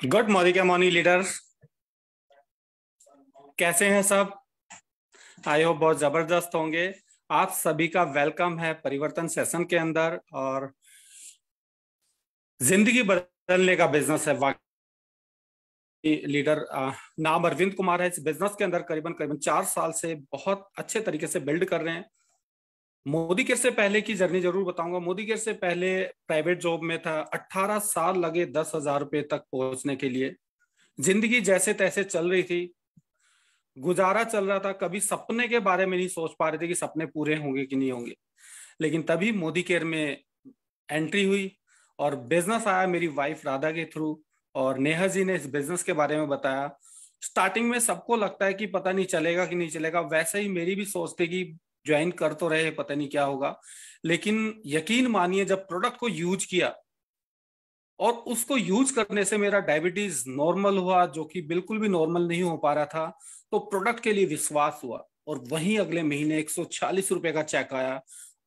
Good morning morning leaders, कैसे हैं सब। आई होप बहुत जबरदस्त होंगे। आप सभी का वेलकम है परिवर्तन सेशन के अंदर। और जिंदगी बदलने का बिजनेस है वाकई। लीडर नाम अरविंद कुमार है। इस बिजनेस के अंदर करीबन करीबन 4 साल से बहुत अच्छे तरीके से बिल्ड कर रहे हैं। मोदी केयर से पहले की जर्नी जरूर बताऊंगा। मोदी केयर से पहले प्राइवेट जॉब में था, 18 साल लगे 10,000 रुपए तक पहुंचने के लिए। जिंदगी जैसे तैसे चल रही थी, गुजारा चल रहा था। कभी सपने के बारे में नहीं सोच पा रहे थे कि सपने पूरे होंगे कि नहीं होंगे। लेकिन तभी मोदी केयर में एंट्री हुई और बिजनेस आया मेरी वाइफ राधा के थ्रू। और नेहा जी ने इस बिजनेस के बारे में बताया। स्टार्टिंग में सबको लगता है कि पता नहीं चलेगा कि नहीं चलेगा, वैसे ही मेरी भी सोच थी कि ज्वाइन कर तो रहे, पता नहीं क्या होगा। लेकिन यकीन मानिए, जब प्रोडक्ट को यूज किया और उसको यूज करने से मेरा डायबिटीज नॉर्मल हुआ, जो कि बिल्कुल भी नॉर्मल नहीं हो पा रहा था, तो प्रोडक्ट के लिए विश्वास हुआ। और वहीं अगले महीने 140 रुपए का चेक आया।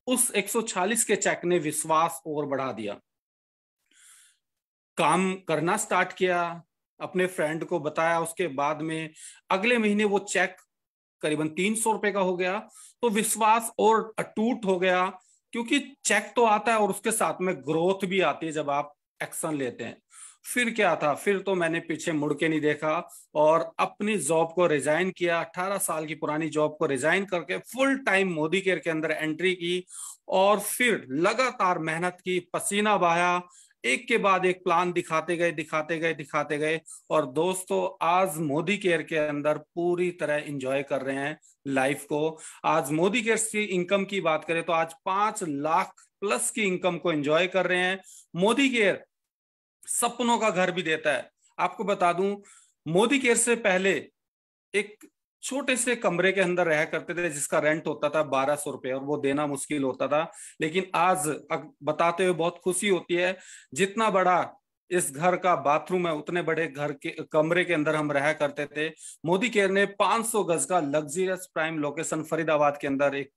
उस 140 के चेक ने विश्वास और बढ़ा दिया। काम करना स्टार्ट किया, अपने फ्रेंड को बताया। उसके बाद में अगले महीने वो चेक करीबन 300 रुपए का हो गया। तो विश्वास और अटूट हो गया, क्योंकि चेक तो आता है और उसके साथ में ग्रोथ भी आती है जब आप एक्शन लेते हैं। फिर क्या था, फिर तो मैंने पीछे मुड़ के नहीं देखा और अपनी जॉब को रिजाइन किया। 18 साल की पुरानी जॉब को रिजाइन करके फुल टाइम मोदी केयर के अंदर एंट्री की। और फिर लगातार मेहनत की, पसीना बहाया, एक के बाद एक प्लान दिखाते गए दिखाते गए दिखाते गए। और दोस्तों, आज मोदी केयर के अंदर पूरी तरह एंजॉय कर रहे हैं लाइफ को। आज मोदी केयर की इनकम की बात करें तो आज 5 लाख प्लस की इनकम को एंजॉय कर रहे हैं। मोदी केयर सपनों का घर भी देता है। आपको बता दूं, मोदी केयर से पहले एक छोटे से कमरे के अंदर रहा करते थे, जिसका रेंट होता था 1200 रुपये, और वो देना मुश्किल होता था। लेकिन आज बताते हुए बहुत खुशी होती है। जितना बड़ा इस घर का बाथरूम है, उतने बड़े घर के कमरे के अंदर हम रहा करते थे। मोदी केयर ने 500 गज का लग्जरियस प्राइम लोकेशन फरीदाबाद के अंदर एक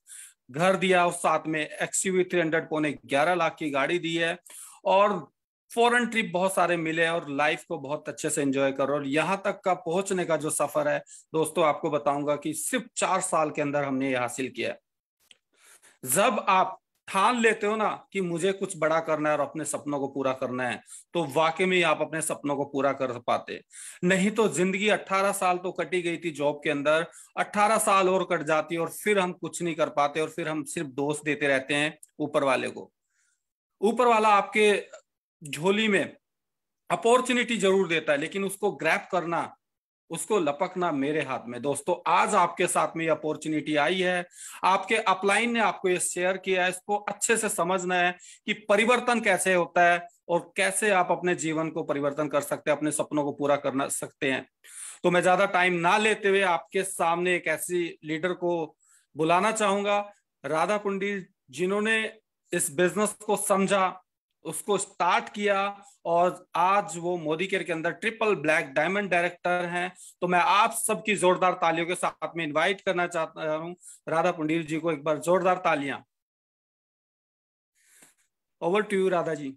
घर दिया, और साथ में XUV 300 पौने 11 लाख की गाड़ी दी है। और फॉरेन ट्रिप बहुत सारे मिले और लाइफ को बहुत अच्छे से एंजॉय करो। और यहाँ तक का पहुंचने का जो सफर है दोस्तों, आपको बताऊंगा कि सिर्फ 4 साल के अंदर हमने ये हासिल किया। जब आप ठान लेते हो ना कि मुझे कुछ बड़ा करना है और अपने सपनों को पूरा करना है, तो वाकई में आप अपने सपनों को पूरा कर पाते। नहीं तो जिंदगी 18 साल तो कटी गई थी जॉब के अंदर, 18 साल और कट जाती और फिर हम कुछ नहीं कर पाते, और फिर हम सिर्फ दोष देते रहते हैं ऊपर वाले को। ऊपर वाला आपके झोली में अपॉर्चुनिटी जरूर देता है, लेकिन उसको ग्रैब करना, उसको लपकना मेरे हाथ में। दोस्तों, आज आपके साथ में ये अपॉर्चुनिटी आई है। आपके अपलाइन ने आपको ये शेयर किया है। इसको अच्छे से समझना है कि परिवर्तन कैसे होता है और कैसे आप अपने जीवन को परिवर्तन कर सकते हैं, अपने सपनों को पूरा करना सकते हैं। तो मैं ज्यादा टाइम ना लेते हुए आपके सामने एक ऐसी लीडर को बुलाना चाहूंगा, राधा पंडित, जिन्होंने इस बिजनेस को समझा, उसको स्टार्ट किया, और आज वो मोदी केयर के अंदर ट्रिपल ब्लैक डायमंड डायरेक्टर हैं। तो मैं आप सबकी जोरदार तालियों के साथ में इनवाइट करना चाहता हूं राधा पंडित जी को। एक बार जोरदार तालियां। Over to you Radha ji.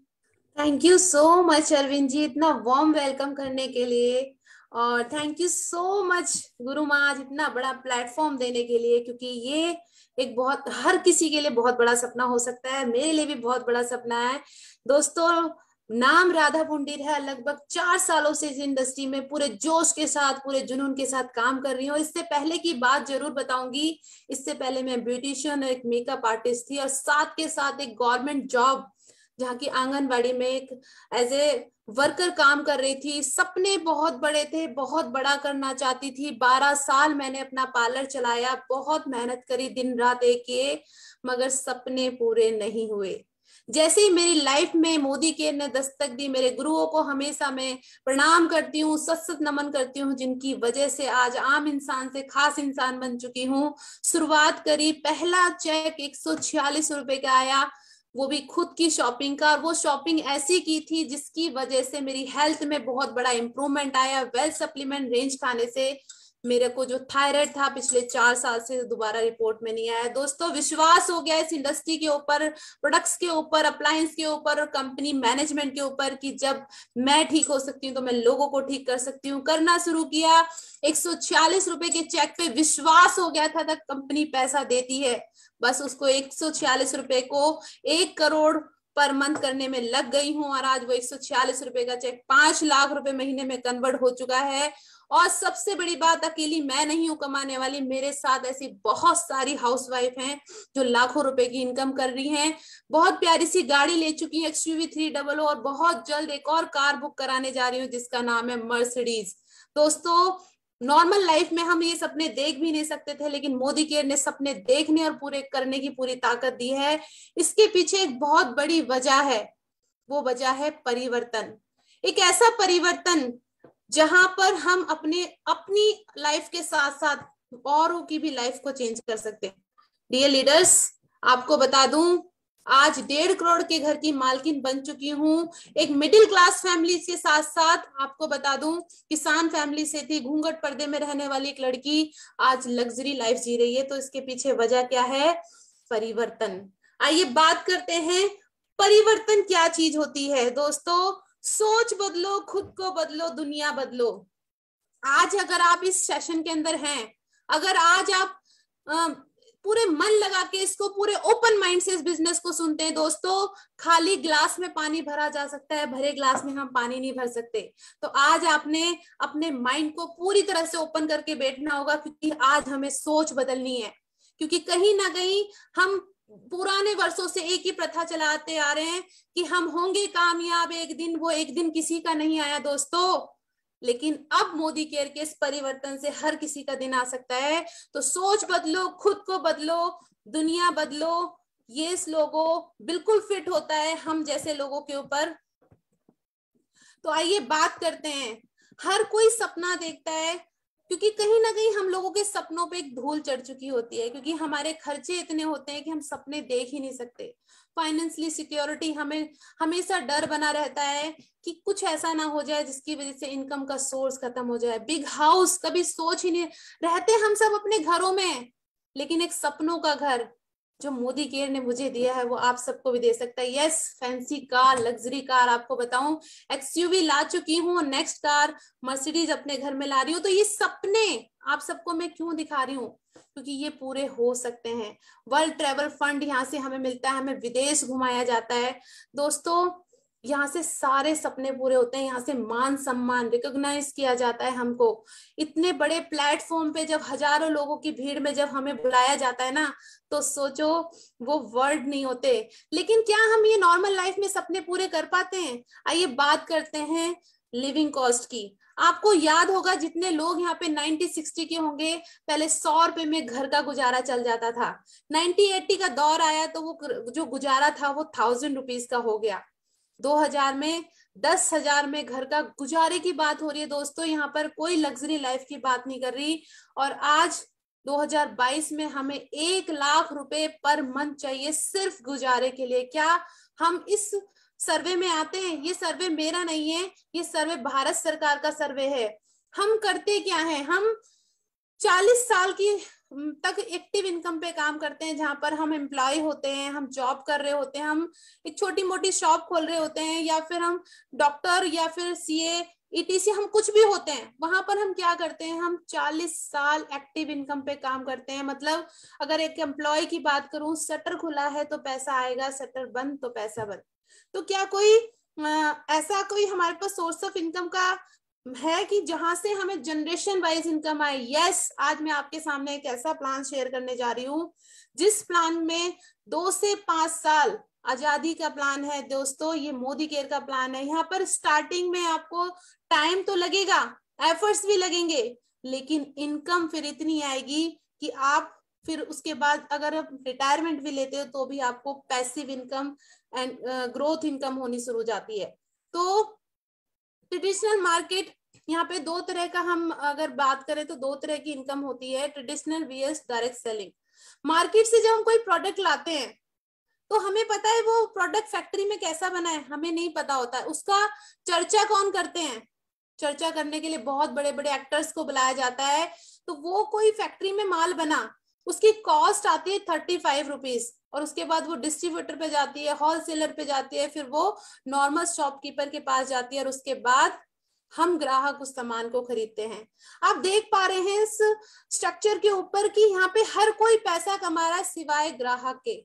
Thank you so much Arvind ji, इतना वार्म वेलकम करने के लिए। और थैंक यू सो मच गुरु माँ आज इतना बड़ा प्लेटफॉर्म देने के लिए, क्योंकि ये एक बहुत हर किसी के लिए बहुत बड़ा सपना हो सकता है। मेरे लिए भी बहुत बड़ा सपना है। दोस्तों, नाम राधा पुंडिर है। लगभग 4 सालों से इस इंडस्ट्री में पूरे जोश के साथ, पूरे जुनून के साथ काम कर रही हूँ। इससे पहले की बात जरूर बताऊंगी। इससे पहले मैं ब्यूटिशियन, एक मेकअप आर्टिस्ट थी, और साथ के साथ एक गवर्नमेंट जॉब, जहाँ की आंगनबाड़ी में एक एज ए वर्कर काम कर रही थी। सपने बहुत बड़े थे, बहुत बड़ा करना चाहती थी। 12 साल मैंने अपना पार्लर चलाया, बहुत मेहनत करी, दिन रात एक किए, मगर सपने पूरे नहीं हुए। जैसे ही मेरी लाइफ में मोदी केयर ने दस्तक दी, मेरे गुरुओं को हमेशा मैं प्रणाम करती हूँ, सत सत नमन करती हूँ, जिनकी वजह से आज आम इंसान से खास इंसान बन चुकी हूँ। शुरुआत करी, पहला चेक 146 रुपए का आया, वो भी खुद की शॉपिंग का। और वो शॉपिंग ऐसी की थी जिसकी वजह से मेरी हेल्थ में बहुत बड़ा इंप्रूवमेंट आया। वेल सप्लीमेंट रेंज खाने से मेरे को जो थायराइड था पिछले 4 साल से दोबारा रिपोर्ट में नहीं आया। दोस्तों विश्वास हो गया इस इंडस्ट्री के ऊपर, प्रोडक्ट्स के ऊपर, अप्लायंस के ऊपर और कंपनी मैनेजमेंट के ऊपर कि जब मैं ठीक हो सकती हूँ तो मैं लोगों को ठीक कर सकती हूँ। करना शुरू किया। 146 रुपए के चेक पे विश्वास हो गया था तक कंपनी पैसा देती है। बस उसको 146 रुपए को 1 करोड़ पर मंथ करने में लग गई हूं और आज वो 146 रुपए का चेक 5 लाख रुपए महीने में कन्वर्ट हो चुका है। और सबसे बड़ी बात, अकेली मैं नहीं हूं कमाने वाली, मेरे साथ ऐसी बहुत सारी हाउसवाइफ हैं जो लाखों रुपए की इनकम कर रही हैं, बहुत प्यारी सी गाड़ी ले चुकी है XUV 300 और बहुत जल्द एक और कार बुक कराने जा रही हूँ जिसका नाम है मर्सिडीज। दोस्तों नॉर्मल लाइफ में हम ये सपने देख भी नहीं सकते थे, लेकिन मोदी केयर ने सपने देखने और पूरे करने की पूरी ताकत दी है। इसके पीछे एक बहुत बड़ी वजह है, वो वजह है परिवर्तन। एक ऐसा परिवर्तन जहां पर हम अपनी लाइफ के साथ साथ औरों की भी लाइफ को चेंज कर सकते हैं। डियर लीडर्स, आपको बता दूं आज 1.5 करोड़ के घर की मालकिन बन चुकी हूँ। एक मिडिल क्लास फैमिली के साथ साथ आपको बता दूं किसान फैमिली से थी, घूंघट पर्दे में रहने वाली एक लड़की आज लग्जरी लाइफ जी रही है। तो इसके पीछे वजह क्या है? परिवर्तन। आइए बात करते हैं परिवर्तन क्या चीज होती है। दोस्तों सोच बदलो, खुद को बदलो, दुनिया बदलो। आज अगर आप इस सेशन के अंदर हैं, अगर आज आप पूरे मन लगा के इसको पूरे ओपन माइंड से इस बिजनेस को सुनते हैं, दोस्तों खाली ग्लास में पानी भरा जा सकता है, भरे ग्लास में हम पानी नहीं भर सकते। तो आज आपने अपने माइंड को पूरी तरह से ओपन करके बैठना होगा, क्योंकि आज हमें सोच बदलनी है। क्योंकि कहीं ना कहीं हम पुराने वर्षों से एक ही प्रथा चलाते आ रहे हैं कि हम होंगे कामयाब एक दिन, वो एक दिन किसी का नहीं आया दोस्तों। लेकिन अब मोदी केयर के इस परिवर्तन से हर किसी का दिन आ सकता है। तो सोच बदलो, खुद को बदलो, दुनिया बदलो। ये लोगों बिल्कुल फिट होता है हम जैसे लोगों के ऊपर। तो आइए बात करते हैं। हर कोई सपना देखता है, क्योंकि कहीं ना कहीं हम लोगों के सपनों पे एक धूल चढ़ चुकी होती है, क्योंकि हमारे खर्चे इतने होते हैं कि हम सपने देख ही नहीं सकते। फाइनेंशियली सिक्योरिटी हमें हमेशा डर बना रहता है कि कुछ ऐसा ना हो जाए जिसकी वजह से इनकम का सोर्स खत्म हो जाए। बिग हाउस कभी सोच ही नहीं रहते हम सब अपने घरों में, लेकिन एक सपनों का घर जो मोदी केयर ने मुझे दिया है वो आप सबको भी दे सकता है। Yes, fancy car, luxury car, आपको बताऊं XUV ला चुकी हूँ, नेक्स्ट कार मर्सिडीज अपने घर में ला रही हूँ। तो ये सपने आप सबको मैं क्यों दिखा रही हूँ? क्योंकि ये पूरे हो सकते हैं। वर्ल्ड ट्रेवल फंड यहाँ से हमें मिलता है, हमें विदेश घुमाया जाता है। दोस्तों यहाँ से सारे सपने पूरे होते हैं, यहाँ से मान सम्मान रिकॉग्नाइज किया जाता है हमको। इतने बड़े प्लेटफॉर्म पे जब हजारों लोगों की भीड़ में जब हमें बुलाया जाता है ना, तो सोचो वो वर्ड नहीं होते। लेकिन क्या हम ये नॉर्मल लाइफ में सपने पूरे कर पाते हैं? आइए बात करते हैं लिविंग कॉस्ट की। आपको याद होगा जितने लोग यहाँ पे 90-60 के होंगे, पहले 100 रुपए में घर का गुजारा चल जाता था। 90-80 का दौर आया तो वो जो गुजारा था वो 1000 रुपीज का हो गया। 2000 में 10,000 में घर का गुजारे की बात हो रही है दोस्तों, यहाँ पर कोई लग्जरी लाइफ की बात नहीं कर रही। और आज 2022 में हमें 1 लाख रुपए पर मंथ चाहिए सिर्फ गुजारे के लिए। क्या हम इस सर्वे में आते हैं? ये सर्वे मेरा नहीं है, ये सर्वे भारत सरकार का सर्वे है। हम करते क्या है? हम 40 साल की तक एक्टिव इनकम पे काम करते हैं, जहां पर हम एम्प्लॉय होते हैं, हम जॉब कर रहे होते हैं, हम एक छोटी मोटी शॉप खोल रहे होते हैं, या फिर हम डॉक्टर या फिर CA ETC हम कुछ भी होते हैं। वहां पर हम क्या करते हैं? हम 40 साल एक्टिव इनकम पे काम करते हैं। मतलब अगर एक एम्प्लॉय की बात करूं, शटर खुला है तो पैसा आएगा, शटर बंद तो पैसा बंद। तो क्या कोई ऐसा कोई हमारे पास सोर्स ऑफ इनकम का है कि जहां से हमें जनरेशन वाइज इनकम आए? यस, आज मैं आपके सामने एक ऐसा प्लान शेयर करने जा रही हूँ जिस प्लान में 2 से 5 साल आजादी का प्लान है दोस्तों। ये मोदी केयर का प्लान है। यहाँ पर स्टार्टिंग में आपको टाइम तो लगेगा, एफर्ट्स भी लगेंगे, लेकिन इनकम फिर इतनी आएगी कि आप फिर उसके बाद अगर आप रिटायरमेंट भी लेते हो तो भी आपको passive income and growth income होनी शुरू हो जाती है। तो ट्रेडिशनल मार्केट, यहाँ पे 2 तरह का हम अगर बात करें तो 2 तरह की इनकम होती है, traditional vs direct selling. Market से जब हम कोई प्रोडक्ट लाते हैं तो हमें पता है वो प्रोडक्ट फैक्ट्री में कैसा बना है, हमें नहीं पता होता है। उसका चर्चा कौन करते हैं? चर्चा करने के लिए बहुत बड़े बड़े एक्टर्स को बुलाया जाता है, तो वो कोई फैक्ट्री में माल बना, उसकी कॉस्ट आती है 35 रुपीज, और उसके बाद वो डिस्ट्रीब्यूटर पे जाती है, होलसेलर पे जाती है, फिर वो नॉर्मल शॉपकीपर के पास जाती है, और उसके बाद हम ग्राहक उस सामान को खरीदते हैं। आप देख पा रहे हैं इस स्ट्रक्चर के ऊपर कि यहाँ पे हर कोई पैसा कमा रहा है सिवाय ग्राहक के।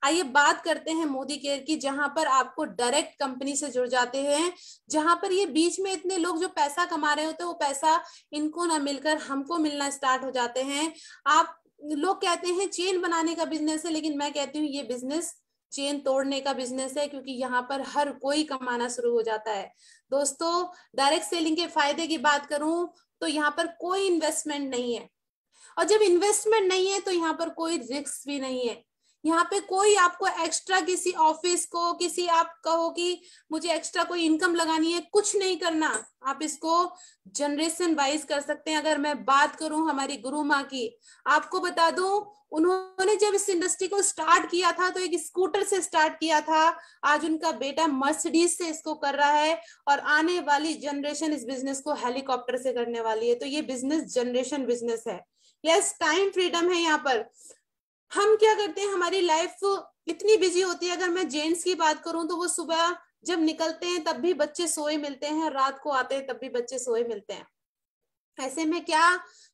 आइए बात करते हैं मोदी केयर की, जहां पर आपको डायरेक्ट कंपनी से जुड़ जाते हैं, जहां पर ये बीच में इतने लोग जो पैसा कमा रहे होते हैं वो पैसा इनको ना मिलकर हमको मिलना स्टार्ट हो जाते हैं। आप लोग कहते हैं चेन बनाने का बिजनेस है, लेकिन मैं कहती हूँ ये बिजनेस चेन तोड़ने का बिजनेस है, क्योंकि यहाँ पर हर कोई कमाना शुरू हो जाता है। दोस्तों, डायरेक्ट सेलिंग के फायदे की बात करूं तो यहाँ पर कोई इन्वेस्टमेंट नहीं है, और जब इन्वेस्टमेंट नहीं है तो यहाँ पर कोई रिस्क भी नहीं है। यहाँ पे कोई आपको एक्स्ट्रा किसी ऑफिस को, किसी आप कहो कि मुझे एक्स्ट्रा कोई इनकम लगानी है, कुछ नहीं करना। आप इसको जनरेशन वाइज कर सकते हैं। अगर मैं बात करूं हमारी गुरु माँ की, आपको बता दूं, उन्होंने जब इस इंडस्ट्री को स्टार्ट किया था तो एक स्कूटर से स्टार्ट किया था। आज उनका बेटा मर्सिडीज से इसको कर रहा है, और आने वाली जनरेशन इस बिजनेस को हेलीकॉप्टर से करने वाली है। तो ये बिजनेस जनरेशन बिजनेस है। यस, टाइम फ्रीडम है। यहाँ पर हम क्या करते हैं, हमारी लाइफ इतनी बिजी होती है। अगर मैं जेंट्स की बात करूं तो वो सुबह जब निकलते हैं तब भी बच्चे सोए मिलते हैं, रात को आते हैं तब भी बच्चे सोए मिलते हैं। ऐसे में क्या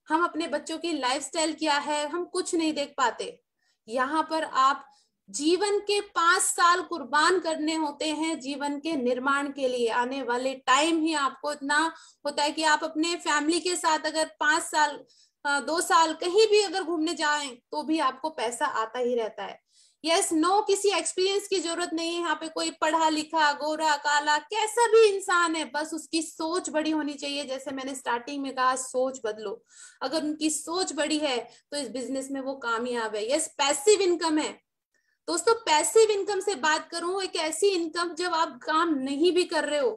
हम अपने बच्चों की लाइफस्टाइल क्या है, हम कुछ नहीं देख पाते। यहाँ पर आप जीवन के 5 साल कुर्बान करने होते हैं जीवन के निर्माण के लिए। आने वाले टाइम ही आपको इतना होता है कि आप अपने फैमिली के साथ अगर 5 साल 2 साल कहीं भी अगर घूमने जाएं तो भी आपको पैसा आता ही रहता है। यस, नो, किसी एक्सपीरियंस की जरूरत नहीं है। यहाँ पे कोई पढ़ा लिखा, गोरा, काला, कैसा भी इंसान है, बस उसकी सोच बड़ी होनी चाहिए। जैसे मैंने स्टार्टिंग में कहा, सोच बदलो। अगर उनकी सोच बड़ी है तो इस बिजनेस में वो कामयाब है। यस, पैसिव इनकम है। दोस्तों, पैसिव इनकम से बात करूं, एक ऐसी इनकम जब आप काम नहीं भी कर रहे हो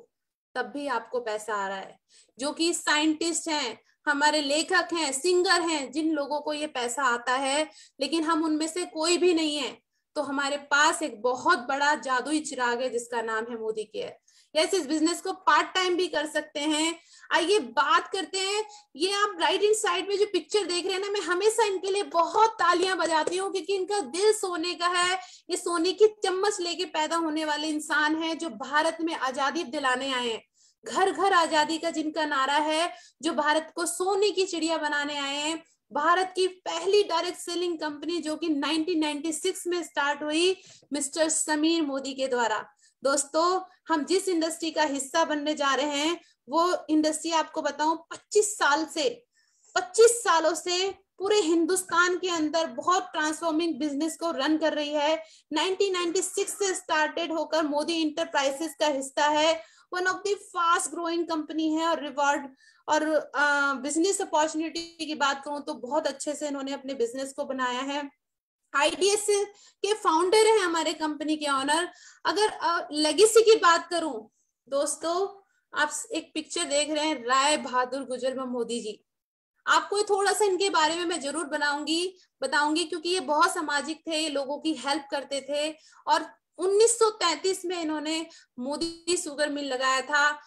तब भी आपको पैसा आ रहा है। जो कि साइंटिस्ट हैं, हमारे लेखक हैं, सिंगर हैं, जिन लोगों को ये पैसा आता है, लेकिन हम उनमें से कोई भी नहीं है, तो हमारे पास एक बहुत बड़ा जादुई चिराग है जिसका नाम है मोदी केयर। यस, इस बिजनेस को पार्ट टाइम भी कर सकते हैं। आइए बात करते हैं, ये आप राइट इन साइड में जो पिक्चर देख रहे हैं ना, मैं हमेशा इनके लिए बहुत तालियां बजाती हूँ, क्योंकि इनका दिल सोने का है। ये सोने की चम्मच लेके पैदा होने वाले इंसान हैं जो भारत में आजादी दिलाने आए हैं। घर घर आजादी का जिनका नारा है, जो भारत को सोने की चिड़िया बनाने आए हैं। भारत की पहली डायरेक्ट सेलिंग कंपनी जो कि 1996 में स्टार्ट हुई मिस्टर समीर मोदी के द्वारा। दोस्तों, हम जिस इंडस्ट्री का हिस्सा बनने जा रहे हैं वो इंडस्ट्री आपको बताऊं 25 सालों से पूरे हिंदुस्तान के अंदर बहुत ट्रांसफॉर्मिंग बिजनेस को रन कर रही है। 1996 से स्टार्टेड होकर मोदी इंटरप्राइजेस का हिस्सा है। One of the fast growing company है, और रिवॉर्ड और बिजनेस अपॉर्चुनिटी की बात करूं तो बहुत अच्छे से इन्होंने अपने बिजनेस को बनाया है। आईडीएस के फाउंडर है हमारे कंपनी के ऑनर। अगर लेगेसी की बात करूं दोस्तों, आप एक पिक्चर देख रहे हैं, राय बहादुर गुजर मोदी जी। आपको थोड़ा सा इनके बारे में मैं जरूर बताऊंगी, क्योंकि ये बहुत सामाजिक थे, ये लोगों की हेल्प करते थे, और 1933 में इन्होंने मोदी शुगर मिल लगाया था,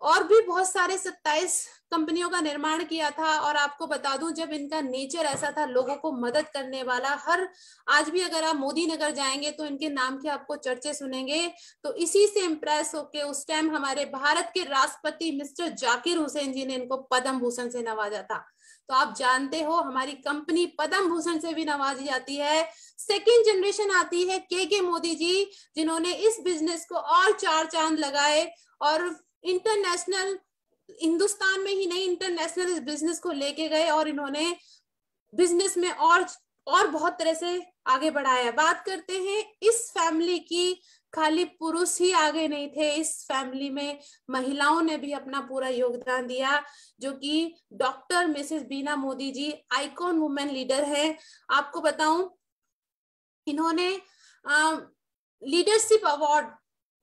और भी बहुत सारे 27 कंपनियों का निर्माण किया था। और आपको बता दूं, जब इनका नेचर ऐसा था लोगों को मदद करने वाला, आज भी अगर आप मोदी नगर जाएंगे तो इनके नाम के आपको चर्चे सुनेंगे। तो इसी से इम्प्रेस होके उस टाइम हमारे भारत के राष्ट्रपति मिस्टर जाकिर हुसैन जी ने इनको पद्म भूषण से नवाजा था। तो आप जानते हो हमारी कंपनी पद्म भूषण से भी नवाजी जाती है। सेकेंड जनरेशन आती है के मोदी जी, जिन्होंने इस बिजनेस को और 4 चांद लगाए, और इंटरनेशनल, हिंदुस्तान में ही नहीं इंटरनेशनल इस बिजनेस को लेके गए, और इन्होंने बिजनेस में और बहुत तरह से आगे बढ़ाया। बात करते हैं इस फैमिली की, खाली पुरुष ही आगे नहीं थे, इस फैमिली में महिलाओं ने भी अपना पूरा योगदान दिया, जो कि डॉक्टर मिसेस बीना Modi ji icon women leader है। आपको बताऊं, इन्होंने लीडरशिप अवार्ड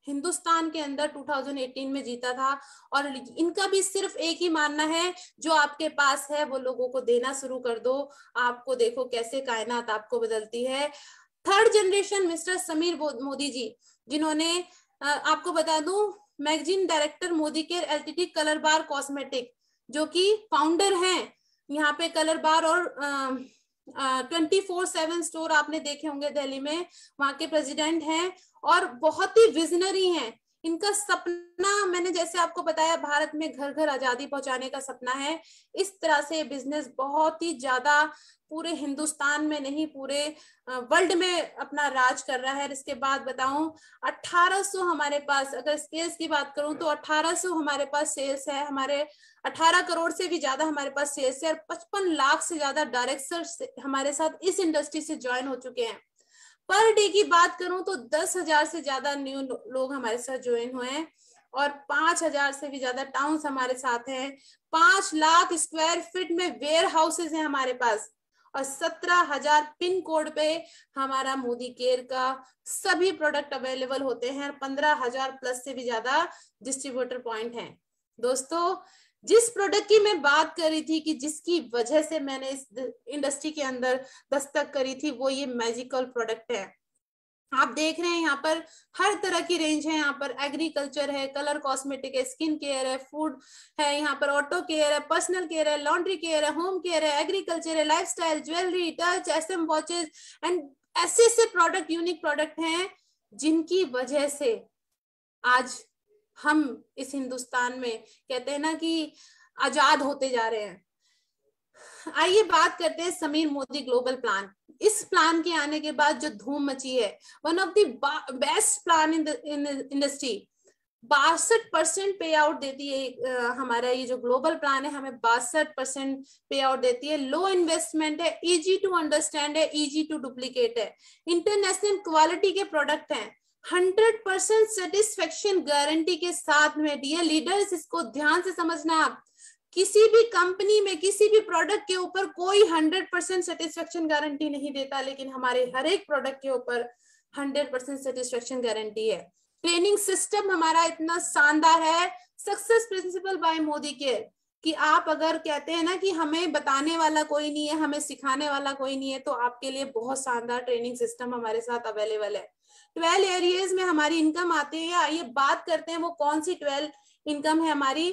हिंदुस्तान के अंदर 2018 में जीता था, और इनका भी सिर्फ एक ही मानना है, जो आपके पास है वो लोगों को देना शुरू कर दो, आपको देखो कैसे कायनात आपको बदलती है। Third generation mister Sameer Modi ji, जिन्होंने आपको बता दूं magazine director Modicare LTD Colorbar cosmetic, जो कि फाउंडर हैं यहाँ पे कलर बार, और 24/7 स्टोर आपने देखे होंगे दिल्ली में, वहां के प्रेसिडेंट हैं और बहुत ही विजनरी हैं। इनका सपना, मैंने जैसे आपको बताया, भारत में घर घर आजादी पहुंचाने का सपना है। इस तरह से बिजनेस बहुत ही ज्यादा पूरे हिंदुस्तान में नहीं, पूरे वर्ल्ड में अपना राज कर रहा है। इसके बाद बताऊं, 1800 हमारे पास, अगर सेल्स की बात करूं तो 1800 हमारे पास सेल्स है, हमारे 18 करोड़ से भी ज्यादा हमारे पास सेल्स है, और 55 लाख से ज्यादा डायरेक्टर्स हमारे साथ इस इंडस्ट्री से ज्वाइन हो चुके हैं। पर डे की बात करूं तो 10,000 से ज्यादा न्यू लोग हमारे साथ ज्वाइन हुए हैं, और 5,000 से भी ज्यादा टाउन्स हमारे साथ हैं। 5 लाख स्क्वायर फीट में वेयर हाउसेज हैं हमारे पास, और 17,000 पिन कोड पे हमारा मोदी केयर का सभी प्रोडक्ट अवेलेबल होते हैं, और 15,000 प्लस से भी ज्यादा डिस्ट्रीब्यूटर पॉइंट हैं। दोस्तों, जिस प्रोडक्ट की मैं बात कर रही थी कि जिसकी वजह से मैंने इस इंडस्ट्री के अंदर दस्तक करी थी, वो ये मैजिकल प्रोडक्ट है। आप देख रहे हैं यहाँ पर हर तरह की रेंज है। यहाँ पर एग्रीकल्चर है, कलर कॉस्मेटिक है, स्किन केयर है, फूड है, यहाँ पर ऑटो केयर है, पर्सनल केयर है, लॉन्ड्री केयर है, होम केयर है, एग्रीकल्चर है, lifestyle, jewellery, touch, SM watches and ऐसे प्रोडक्ट, यूनिक प्रोडक्ट हैं जिनकी वजह से आज हम इस हिंदुस्तान में कहते हैं ना कि आजाद होते जा रहे हैं। आइए बात करते हैं समीर मोदी ग्लोबल प्लान। इस प्लान के आने के बाद जो धूम मची है, one of the best plan in industry. 62% पे आउट देती है हमारा ये जो ग्लोबल प्लान है, हमें 62% पे आउट देती है। लो इन्वेस्टमेंट है, इजी टू अंडरस्टैंड है, इजी टू डुप्लीकेट है, इंटरनेशनल क्वालिटी के प्रोडक्ट हैं, 100% सेटिस्फेक्शन गारंटी के साथ में। डियर लीडर्स, इसको ध्यान से समझना। आप किसी भी कंपनी में किसी भी प्रोडक्ट के ऊपर कोई 100% सेटिस्फेक्शन गारंटी नहीं देता, लेकिन हमारे हर एक प्रोडक्ट के ऊपर 100% सेटिस्फेक्शन गारंटी है। ट्रेनिंग सिस्टम हमारा इतना शानदार है, success principal bye Modi care, कि आप अगर कहते हैं ना कि हमें बताने वाला कोई नहीं है, हमें सिखाने वाला कोई नहीं है, तो आपके लिए बहुत शानदार ट्रेनिंग सिस्टम हमारे साथ अवेलेबल है। 12 एरियाज में हमारी इनकम आती है। आइए बात करते हैं वो कौन सी 12 इनकम है हमारी।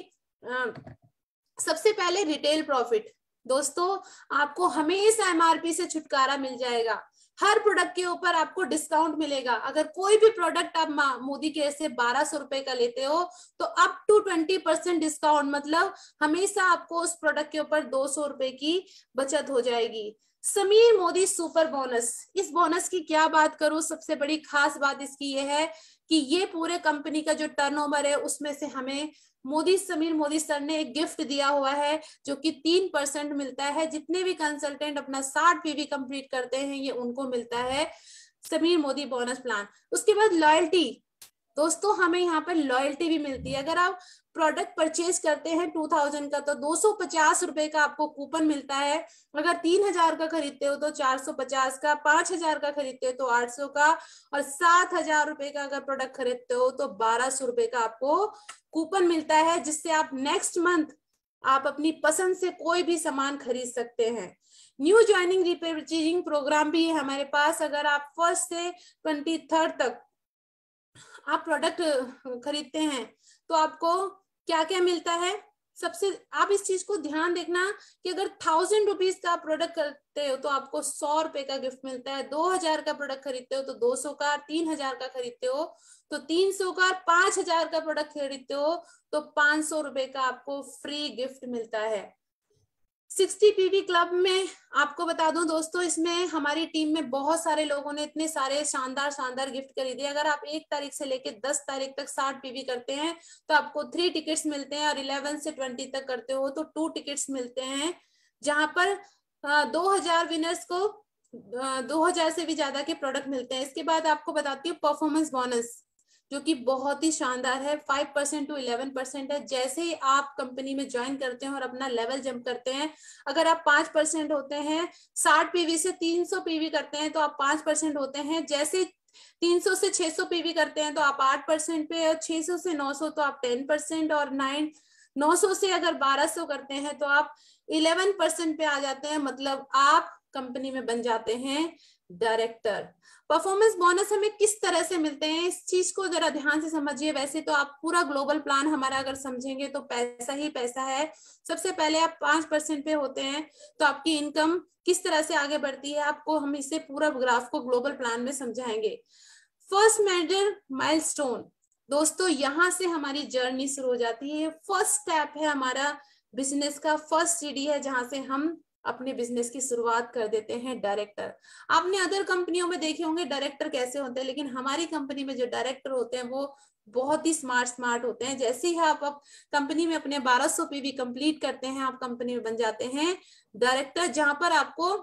सबसे पहले रिटेल प्रॉफिट। दोस्तों, आपको हमेशा एमआरपी से छुटकारा मिल जाएगा, हर प्रोडक्ट के ऊपर आपको डिस्काउंट मिलेगा। अगर कोई भी प्रोडक्ट आप मोदी केयर से 1200 रुपए का लेते हो तो अप टू 20% डिस्काउंट, मतलब हमेशा आपको उस प्रोडक्ट के ऊपर 200 रुपए की बचत हो जाएगी। समीर मोदी सुपर बोनस, इस बोनस की क्या बात करूं, सबसे बड़ी खास बात इसकी ये है कि ये पूरे कंपनी का जो टर्नओवर है उसमें से हमें समीर मोदी सर ने एक गिफ्ट दिया हुआ है, जो कि 3% मिलता है। जितने भी कंसल्टेंट अपना 60 पीवी कंप्लीट करते हैं, ये उनको मिलता है समीर मोदी बोनस प्लान। उसके बाद लॉयल्टी। दोस्तों, हमें यहाँ पर लॉयल्टी भी मिलती है। अगर आप प्रोडक्ट परचेज करते हैं 2000 का तो 250 रुपए का आपको कूपन मिलता है। अगर 3000 का खरीदते हो तो 450 का, 5000 का खरीदते हो तो 800 का, और 7000 रुपए का अगर प्रोडक्ट खरीदते हो तो 1200 रुपए का आपको कूपन मिलता है, जिससे आप नेक्स्ट मंथ आप अपनी पसंद से कोई भी सामान खरीद सकते हैं। न्यू ज्वाइनिंग रिपर्चेजिंग प्रोग्राम भी है हमारे पास। अगर आप 1 से 23 तक आप प्रोडक्ट खरीदते हैं तो आपको क्या क्या मिलता है। सबसे आप इस चीज को ध्यान देखना कि अगर 1000 रुपीज का प्रोडक्ट खरीदते हो तो आपको 100 रुपए का गिफ्ट मिलता है। 2000 का प्रोडक्ट खरीदते हो तो 200 का, 3000 का खरीदते हो तो 300 का, 5000 का प्रोडक्ट खरीदते हो तो 500 रुपए का आपको फ्री गिफ्ट मिलता है। 60 पीवी क्लब में आपको बता दूं दोस्तों, इसमें हमारी टीम में बहुत सारे लोगों ने इतने सारे शानदार गिफ्ट खरीदे। अगर आप 1 तारीख से लेकर 10 तारीख तक 60 पीवी करते हैं तो आपको 3 टिकट्स मिलते हैं, और 11 से 20 तक करते हो तो 2 टिकट्स मिलते हैं, जहां पर 2000 विनर्स को 2000 से भी ज्यादा के प्रोडक्ट मिलते हैं। इसके बाद आपको बताती हूँ परफॉर्मेंस बोनस, जो कि बहुत ही शानदार है, 5% to 11% है। जैसे ही आप कंपनी में ज्वाइन करते हैं और अपना लेवल जंप करते हैं, अगर आप 5% होते हैं, 60 पीवी से 300 पीवी करते हैं तो आप 5% होते हैं। जैसे 300 से 600 पीवी करते हैं तो आप 8% पे, और 600 से 900 तो आप 10%, और 900 से अगर 1200 करते हैं तो आप 11% पे आ जाते हैं। मतलब आप कंपनी में बन जाते हैं डायरेक्टर। परफॉर्मेंस बोनस हमें किस तरह से मिलते हैं, इस चीज को जरा ध्यान से समझिए। वैसे तो आप पूरा ग्लोबल प्लान हमारा अगर समझेंगे तो पैसा ही पैसा है। सबसे पहले आप 5% पे होते हैं तो आपकी इनकम किस तरह से आगे बढ़ती है, आपको हम इसे पूरा ग्राफ को ग्लोबल प्लान में समझाएंगे। फर्स्ट मेजर माइलस्टोन, दोस्तों यहां से हमारी जर्नी शुरू हो जाती है। फर्स्ट स्टेप है हमारा बिजनेस का, फर्स्ट सीढ़ी है जहां से हम अपने बिजनेस की शुरुआत कर देते हैं। डायरेक्टर, आपने अदर कंपनियों में देखे होंगे डायरेक्टर कैसे होते हैं, लेकिन हमारी कंपनी में जो डायरेक्टर होते हैं वो बहुत ही स्मार्ट होते हैं। जैसे ही आप कंपनी में अपने 1200 पीवी कंप्लीट करते हैं, आप कंपनी में बन जाते हैं डायरेक्टर, जहां पर आपको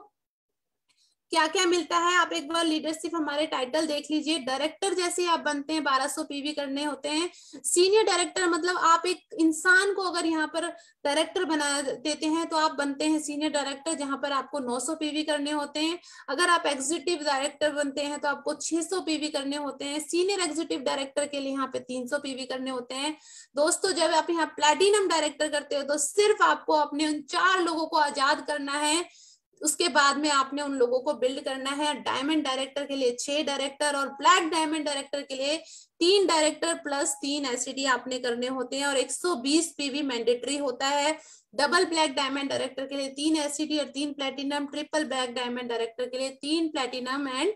क्या क्या मिलता है। आप एक बार लीडरशिप हमारे टाइटल देख लीजिए। डायरेक्टर जैसे आप बनते हैं 1200 पीवी करने होते हैं। सीनियर डायरेक्टर मतलब आप एक इंसान को अगर यहाँ पर डायरेक्टर बना देते हैं तो आप बनते हैं सीनियर डायरेक्टर, जहां पर आपको 900 पीवी करने होते हैं। अगर आप एग्जीक्यूटिव डायरेक्टर बनते हैं तो आपको 600 पीवी करने होते हैं। सीनियर एग्जीक्यूटिव डायरेक्टर के लिए यहाँ पे 300 पीवी करने होते हैं। दोस्तों जब आप यहाँ प्लैटिनम डायरेक्टर करते हो तो सिर्फ आपको अपने उन 4 लोगों को आजाद करना है, उसके बाद में आपने उन लोगों को बिल्ड करना है। डायमंड डायरेक्टर के लिए 6 डायरेक्टर और ब्लैक डायमंड डायरेक्टर के लिए 3 डायरेक्टर प्लस 3 एसटीडी आपने करने होते हैं और 120 पीवी मैंडेटरी होता है। डबल ब्लैक डायमंड डायरेक्टर के लिए 3 एसटीडी और 3 platinum, triple black diamond director के लिए 3 प्लेटिनम एंड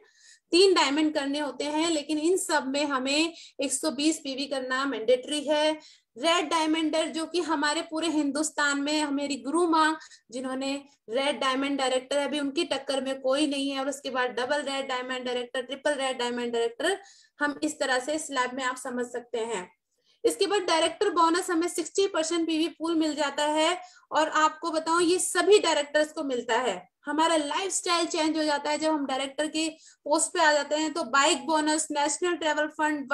3 डायमंड करने होते हैं, लेकिन इन सब में हमें 120 पीवी करना मैंडेटरी है। रेड डायमंडर जो कि हमारे पूरे हिंदुस्तान में हमारी गुरु माँ जिन्होंने रेड डायमंड डायरेक्टर है, अभी उनकी टक्कर में कोई नहीं है। और उसके बाद double red diamond director, triple red diamond director, हम इस तरह से स्लैब में आप समझ सकते हैं। इसके बाद डायरेक्टर बोनस हमें 60% पीवी पूल मिल जाता है। और आपको बताऊं ये सभी डायरेक्टर्स को मिलता है। हमारा लाइफस्टाइल चेंज हो जाता है जब हम डायरेक्टर के पोस्ट पे आ जाते हैं। तो bike bonus, national travel fund,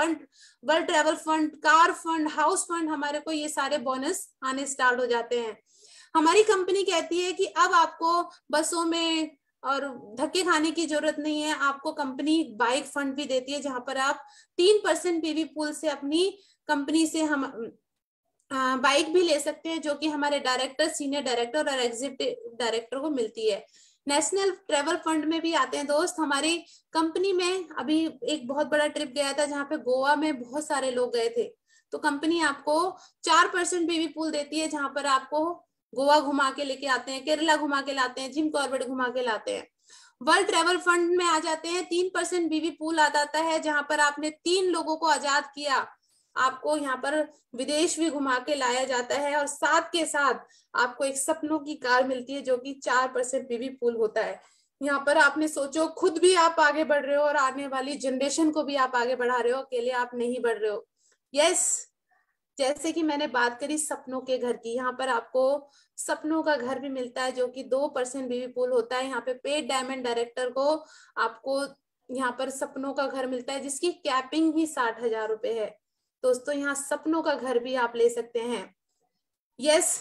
world travel fund, car fund, house fund, हमारे को ये सारे बोनस आने स्टार्ट हो जाते हैं। हमारी कंपनी कहती है कि अब आपको बसों में और धक्के खाने की जरूरत नहीं है। आपको कंपनी बाइक फंड भी देती है जहां पर आप 3% पीवी पूल से अपनी कंपनी से हम बाइक भी ले सकते हैं, जो कि हमारे डायरेक्टर, सीनियर डायरेक्टर और एग्जीक्यूटिव डायरेक्टर को मिलती है। नेशनल ट्रेवल फंड में भी आते हैं दोस्त। हमारी कंपनी में अभी एक बहुत बड़ा ट्रिप गया था जहां पे गोवा में बहुत सारे लोग गए थे। तो कंपनी आपको 4% पीवी पूल देती है जहां पर आपको गोवा घुमा के लेके आते हैं, केरला घुमा के लाते हैं, जिम कॉर्बेट घुमा के लाते हैं। वर्ल्ड ट्रेवल फंड में आ जाते हैं, 3% बीवी पूल आ जाता है जहां पर आपने 3 लोगों को आजाद किया, आपको यहाँ पर विदेश भी घुमा के लाया जाता है। और साथ के साथ आपको एक सपनों की कार मिलती है जो कि 4% बीवी पूल होता है। यहाँ पर आपने सोचो खुद भी आप आगे बढ़ रहे हो और आने वाली जनरेशन को भी आप आगे बढ़ा रहे हो, अकेले आप नहीं बढ़ रहे हो। यस, जैसे कि मैंने बात करी सपनों के घर की, यहाँ पर आपको सपनों का घर भी मिलता है जो कि 2% बीवी पूल होता है। यहाँ पे पेड डायमंड डायरेक्टर को आपको यहाँ पर सपनों का घर मिलता है जिसकी कैपिंग ही 60,000 रुपए है। दोस्तों यहाँ सपनों का घर भी आप ले सकते हैं। यस,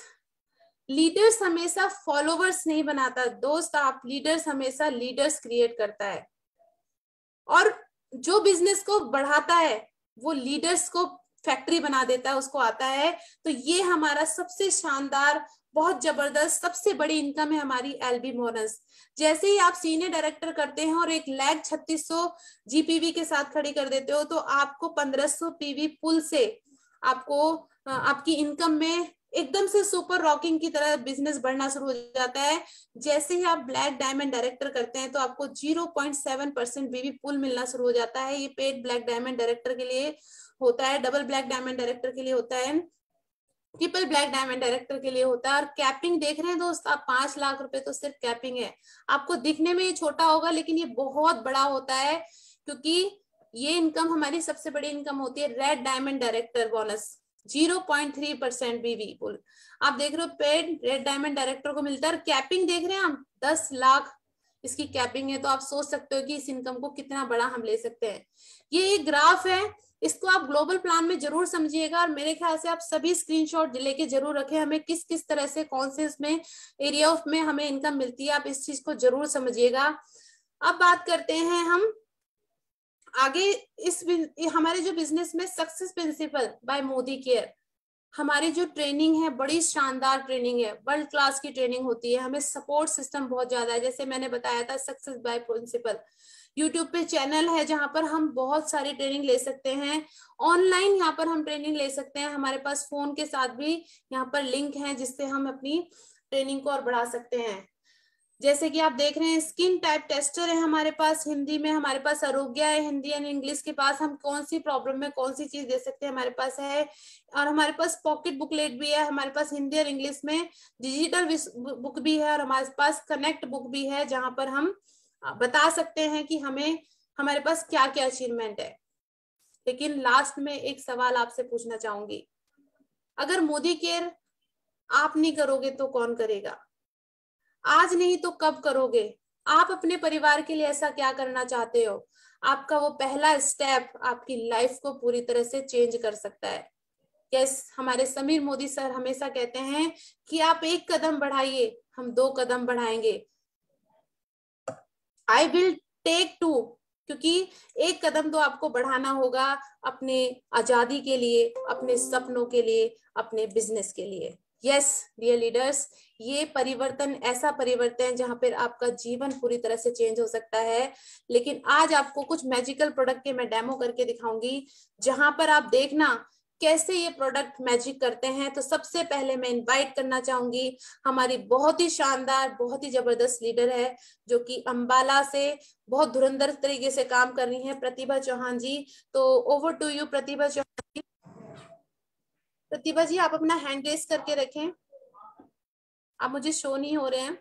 लीडर्स हमेशा फॉलोवर्स नहीं बनाता दोस्त, आप लीडर्स हमेशा लीडर्स क्रिएट करता है। और जो बिजनेस को बढ़ाता है वो लीडर्स को फैक्ट्री बना देता है, उसको आता है। तो ये हमारा सबसे शानदार, बहुत जबरदस्त, सबसे बड़ी इनकम है हमारी एलबी बोनस। जैसे ही आप सीनियर डायरेक्टर करते हैं और 1,36,000 जीपीवी के साथ खड़ी कर देते हो तो आपको 1500 पीवी पुल से आपको आपकी इनकम में एकदम से सुपर रॉकिंग की तरह बिजनेस बढ़ना शुरू हो जाता है। जैसे ही आप ब्लैक डायमंड डायरेक्टर करते हैं तो आपको 0.7% बीवी पुल मिलना शुरू हो जाता है। ये पेड ब्लैक डायमंड डायरेक्टर के लिए होता है, डबल ब्लैक डायमंड डायरेक्टर के लिए होता है, ट्रिपल ब्लैक डायमंड डायरेक्टर के लिए होता है। और कैपिंग देख रहे हैं दोस्त आप, 5 लाख रुपए तो सिर्फ कैपिंग है। आपको दिखने में ये छोटा होगा लेकिन ये बहुत बड़ा होता है, क्योंकि ये इनकम हमारी सबसे बड़ी इनकम होती है। रेड डायमंड डायरेक्टर बोनस 0.3% बीवी पुल आप देख रहे हो, पेड रेड डायमंड डायरेक्टर को मिलता है। और कैपिंग देख रहे हैं हम, 10 लाख इसकी कैपिंग है। तो आप सोच सकते हो कि इस इनकम को कितना बड़ा हम ले सकते हैं। ये एक ग्राफ है, इसको आप ग्लोबल प्लान में जरूर समझिएगा और मेरे ख्याल से आप सभी स्क्रीनशॉट लेके जरूर रखें। हमें किस किस तरह से, कौन से इसमें एरिया ऑफ में हमें इनकम मिलती है, आप इस चीज को जरूर समझिएगा। अब बात करते हैं हम आगे। हमारे जो बिजनेस में success principal bye Modi care, हमारी जो ट्रेनिंग है बड़ी शानदार ट्रेनिंग है, वर्ल्ड क्लास की ट्रेनिंग होती है, हमें सपोर्ट सिस्टम बहुत ज्यादा है। जैसे मैंने बताया था सक्सेस बाय प्रिंसिपल, यूट्यूब पे चैनल है जहां पर हम बहुत सारी ट्रेनिंग ले सकते हैं। ऑनलाइन यहाँ पर हम ट्रेनिंग ले सकते हैं, हमारे पास फोन के साथ भी यहाँ पर लिंक है जिससे हम अपनी ट्रेनिंग को और बढ़ा सकते हैं। जैसे कि आप देख रहे हैं स्किन टाइप टेस्टर है हमारे पास हिंदी में, हमारे पास आरोग्य है हिंदी एंड इंग्लिश के पास, हम कौन सी प्रॉब्लम में कौन सी चीज दे सकते हैं हमारे पास है। और हमारे पास पॉकेट बुकलेट भी है हमारे पास हिंदी और इंग्लिश में, डिजिटल बुक भी है और हमारे पास कनेक्ट बुक भी है जहां पर हम बता सकते हैं कि हमें हमारे पास क्या क्या अचीवमेंट है। लेकिन लास्ट में एक सवाल आपसे पूछना चाहूंगी, अगर मोदी केयर आप नहीं करोगे तो कौन करेगा? आज नहीं तो कब करोगे? आप अपने परिवार के लिए ऐसा क्या करना चाहते हो? आपका वो पहला स्टेप आपकी लाइफ को पूरी तरह से चेंज कर सकता है। यस, हमारे समीर मोदी सर हमेशा कहते हैं कि आप एक कदम बढ़ाइए, हम 2 कदम बढ़ाएंगे। आई विल टेक 2, क्योंकि एक कदम तो आपको बढ़ाना होगा अपने आजादी के लिए, अपने सपनों के लिए, अपने बिजनेस के लिए। यस डियर लीडर्स, ये परिवर्तन ऐसा परिवर्तन है जहां पर आपका जीवन पूरी तरह से चेंज हो सकता है। लेकिन आज आपको कुछ मैजिकल प्रोडक्ट के मैं डेमो करके दिखाऊंगी जहां पर आप देखना कैसे ये प्रोडक्ट मैजिक करते हैं। तो सबसे पहले मैं इनवाइट करना चाहूंगी हमारी बहुत ही शानदार बहुत ही जबरदस्त लीडर है जो कि अंबाला से बहुत धुरंधर तरीके से काम कर रही है, प्रतिभा चौहान जी। तो ओवर टू यू प्रतिभा चौहान जी। प्रतिभा जी आप अपना हैंड रेस करके रखें, आप मुझे शो नहीं हो रहे हैं।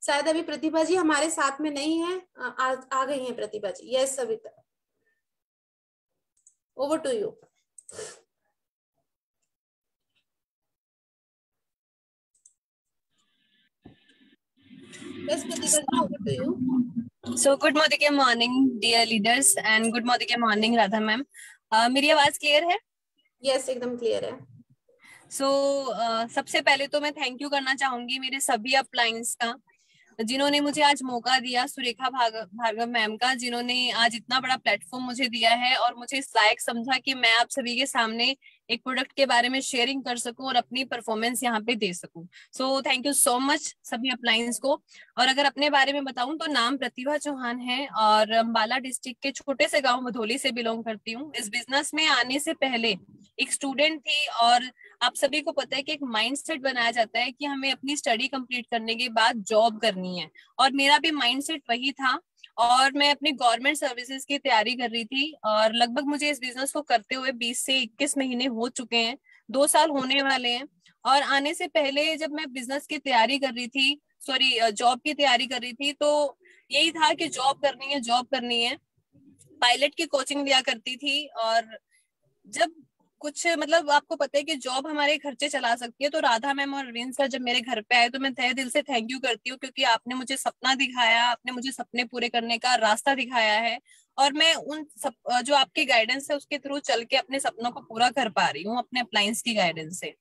शायद अभी प्रतिभा जी हमारे साथ में नहीं है, आ गई हैं Pratibha ji. Yes Savita, over to you. Yes Pratibha ji, over to you. So good morning dear leaders and good morning Radha ma'am. मेरी आवाज क्लियर है? यस एकदम क्लियर है। सबसे पहले तो मैं थैंक यू करना चाहूंगी मेरे सभी अपलाइंस का जिन्होंने मुझे आज मौका दिया, सुरेखा भार्गव मैम का जिन्होंने आज इतना बड़ा प्लेटफॉर्म मुझे दिया है और मुझे इस लायक समझा कि मैं आप सभी के सामने एक प्रोडक्ट के बारे में शेयरिंग कर सकूं और अपनी परफॉर्मेंस यहाँ पे दे सकूं। So thank you so much सभी अपलाइंस को। और अगर अपने बारे में बताऊं तो नाम प्रतिभा चौहान है और अम्बाला डिस्ट्रिक्ट के छोटे से गांव मधोली से बिलोंग करती हूँ। इस बिजनेस में आने से पहले एक स्टूडेंट थी और आप सभी को पता है कि एक माइंडसेट बनाया जाता है कि हमें अपनी स्टडी कंप्लीट करने के बाद जॉब करनी है और मेरा भी माइंडसेट वही था और मैं अपनी गवर्नमेंट सर्विसेज की तैयारी कर रही थी और लगभग मुझे इस बिजनेस को करते हुए 20 से 21 महीने हो चुके हैं, 2 साल होने वाले हैं। और आने से पहले जब मैं बिजनेस की तैयारी कर रही थी, जॉब की तैयारी कर रही थी, तो यही था कि जॉब करनी है। पायलट की कोचिंग लिया करती थी और जब कुछ मतलब आपको पता है कि जॉब हमारे खर्चे चला सकती है, तो राधा मैम और अरविंद सर जब मेरे घर पे आए तो मैं तहे दिल से थैंक यू करती हूँ क्योंकि आपने मुझे सपना दिखाया, आपने मुझे सपने पूरे करने का रास्ता दिखाया है और मैं उन सब जो आपकी गाइडेंस है उसके थ्रू चल के अपने सपनों को पूरा कर पा रही हूँ अपने अप्लायंस की गाइडेंस से।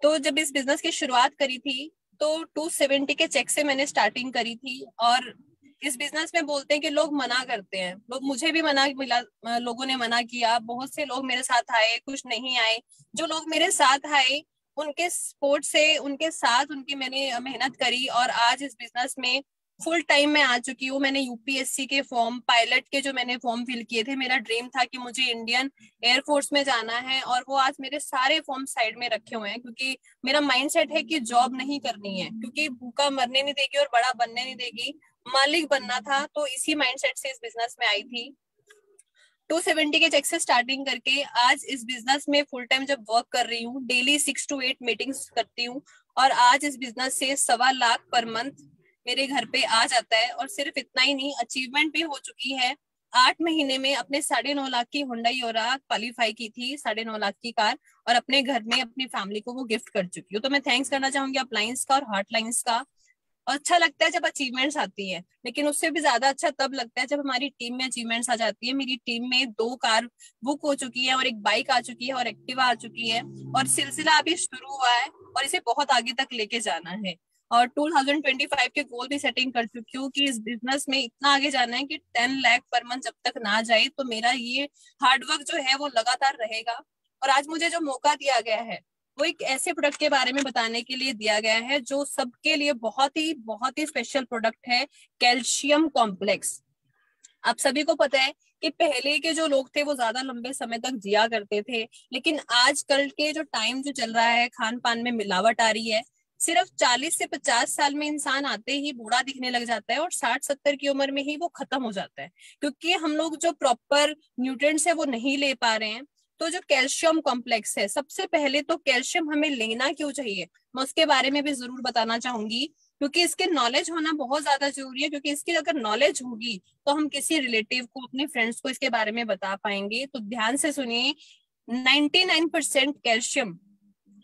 तो जब इस बिजनेस की शुरुआत करी थी तो 270 के चेक से मैंने स्टार्टिंग करी थी और इस बिजनेस में बोलते हैं कि लोग मना करते हैं, लोग मुझे भी मना मिला, लोगों ने मना किया, बहुत से लोग मेरे साथ आए, कुछ नहीं आए। जो लोग मेरे साथ आए उनके सपोर्ट से, उनके साथ उनकी मैंने मेहनत करी और आज इस बिजनेस में फुल टाइम में आ चुकी हूँ। मैंने यूपीएससी के फॉर्म, पायलट के जो मैंने फॉर्म फिल किए थे, मेरा ड्रीम था कि मुझे इंडियन एयरफोर्स में जाना है और वो आज मेरे सारे फॉर्म साइड में रखे हुए हैं क्योंकि मेरा माइंडसेट है कि जॉब नहीं करनी है क्योंकि भूखा मरने नहीं देगी और बड़ा बनने नहीं देगी, मालिक बनना था। तो इसी माइंडसेट से इस बिजनेस में आई थी। 270 के चेक से स्टार्टिंग करके आज इस बिजनेस में फुल टाइम जब वर्क कर रही हूँ, डेली 6 to 8 मीटिंग्स करती हूँ और आज इस बिजनेस से 1.25 लाख पर मंथ मेरे घर पे आ जाता है। और सिर्फ इतना ही नहीं, अचीवमेंट भी हो चुकी है। 8 महीने में अपने 9.5 लाख की हुंडई ओरा क्वालिफाई की थी, 9.5 लाख की कार, और अपने घर में अपनी फैमिली को वो गिफ्ट कर चुकी हूँ। तो मैं थैंक्स करना चाहूंगी अप्लायंस का और हॉटलाइंस का। और अच्छा लगता है जब अचीवमेंट्स आती है, लेकिन उससे भी ज्यादा अच्छा तब लगता है जब हमारी टीम में अचीवमेंट्स आ जाती है। मेरी टीम में 2 कार बुक हो चुकी है और एक बाइक आ चुकी है और एक्टिवा आ चुकी है और सिलसिला अभी शुरू हुआ है और इसे बहुत आगे तक लेके जाना है। और 2025 के गोल भी सेटिंग कर चुकी हूँ कि इस बिजनेस में इतना आगे जाना है कि 10 लाख पर मंथ जब तक ना जाए तो मेरा ये हार्डवर्क जो है वो लगातार रहेगा। और आज मुझे जो मौका दिया गया है वो एक ऐसे प्रोडक्ट के बारे में बताने के लिए दिया गया है जो सबके लिए बहुत ही स्पेशल प्रोडक्ट है, कैल्शियम कॉम्प्लेक्स। आप सभी को पता है कि पहले के जो लोग थे वो ज्यादा लंबे समय तक जिया करते थे, लेकिन आजकल के जो टाइम जो चल रहा है, खान पान में मिलावट आ रही है। सिर्फ 40 से 50 साल में इंसान आते ही बूढ़ा दिखने लग जाता है और 60-70 की उम्र में ही वो खत्म हो जाता है, क्योंकि हम लोग जो प्रॉपर न्यूट्रिएंट्स है वो नहीं ले पा रहे हैं। तो जो कैल्शियम कॉम्प्लेक्स है, सबसे पहले तो कैल्शियम हमें लेना क्यों चाहिए, मैं उसके बारे में भी जरूर बताना चाहूंगी, क्योंकि इसके नॉलेज होना बहुत ज्यादा जरूरी है। क्योंकि इसकी अगर नॉलेज होगी तो हम किसी रिलेटिव को, अपने फ्रेंड्स को इसके बारे में बता पाएंगे। तो ध्यान से सुनिए, 99% कैल्शियम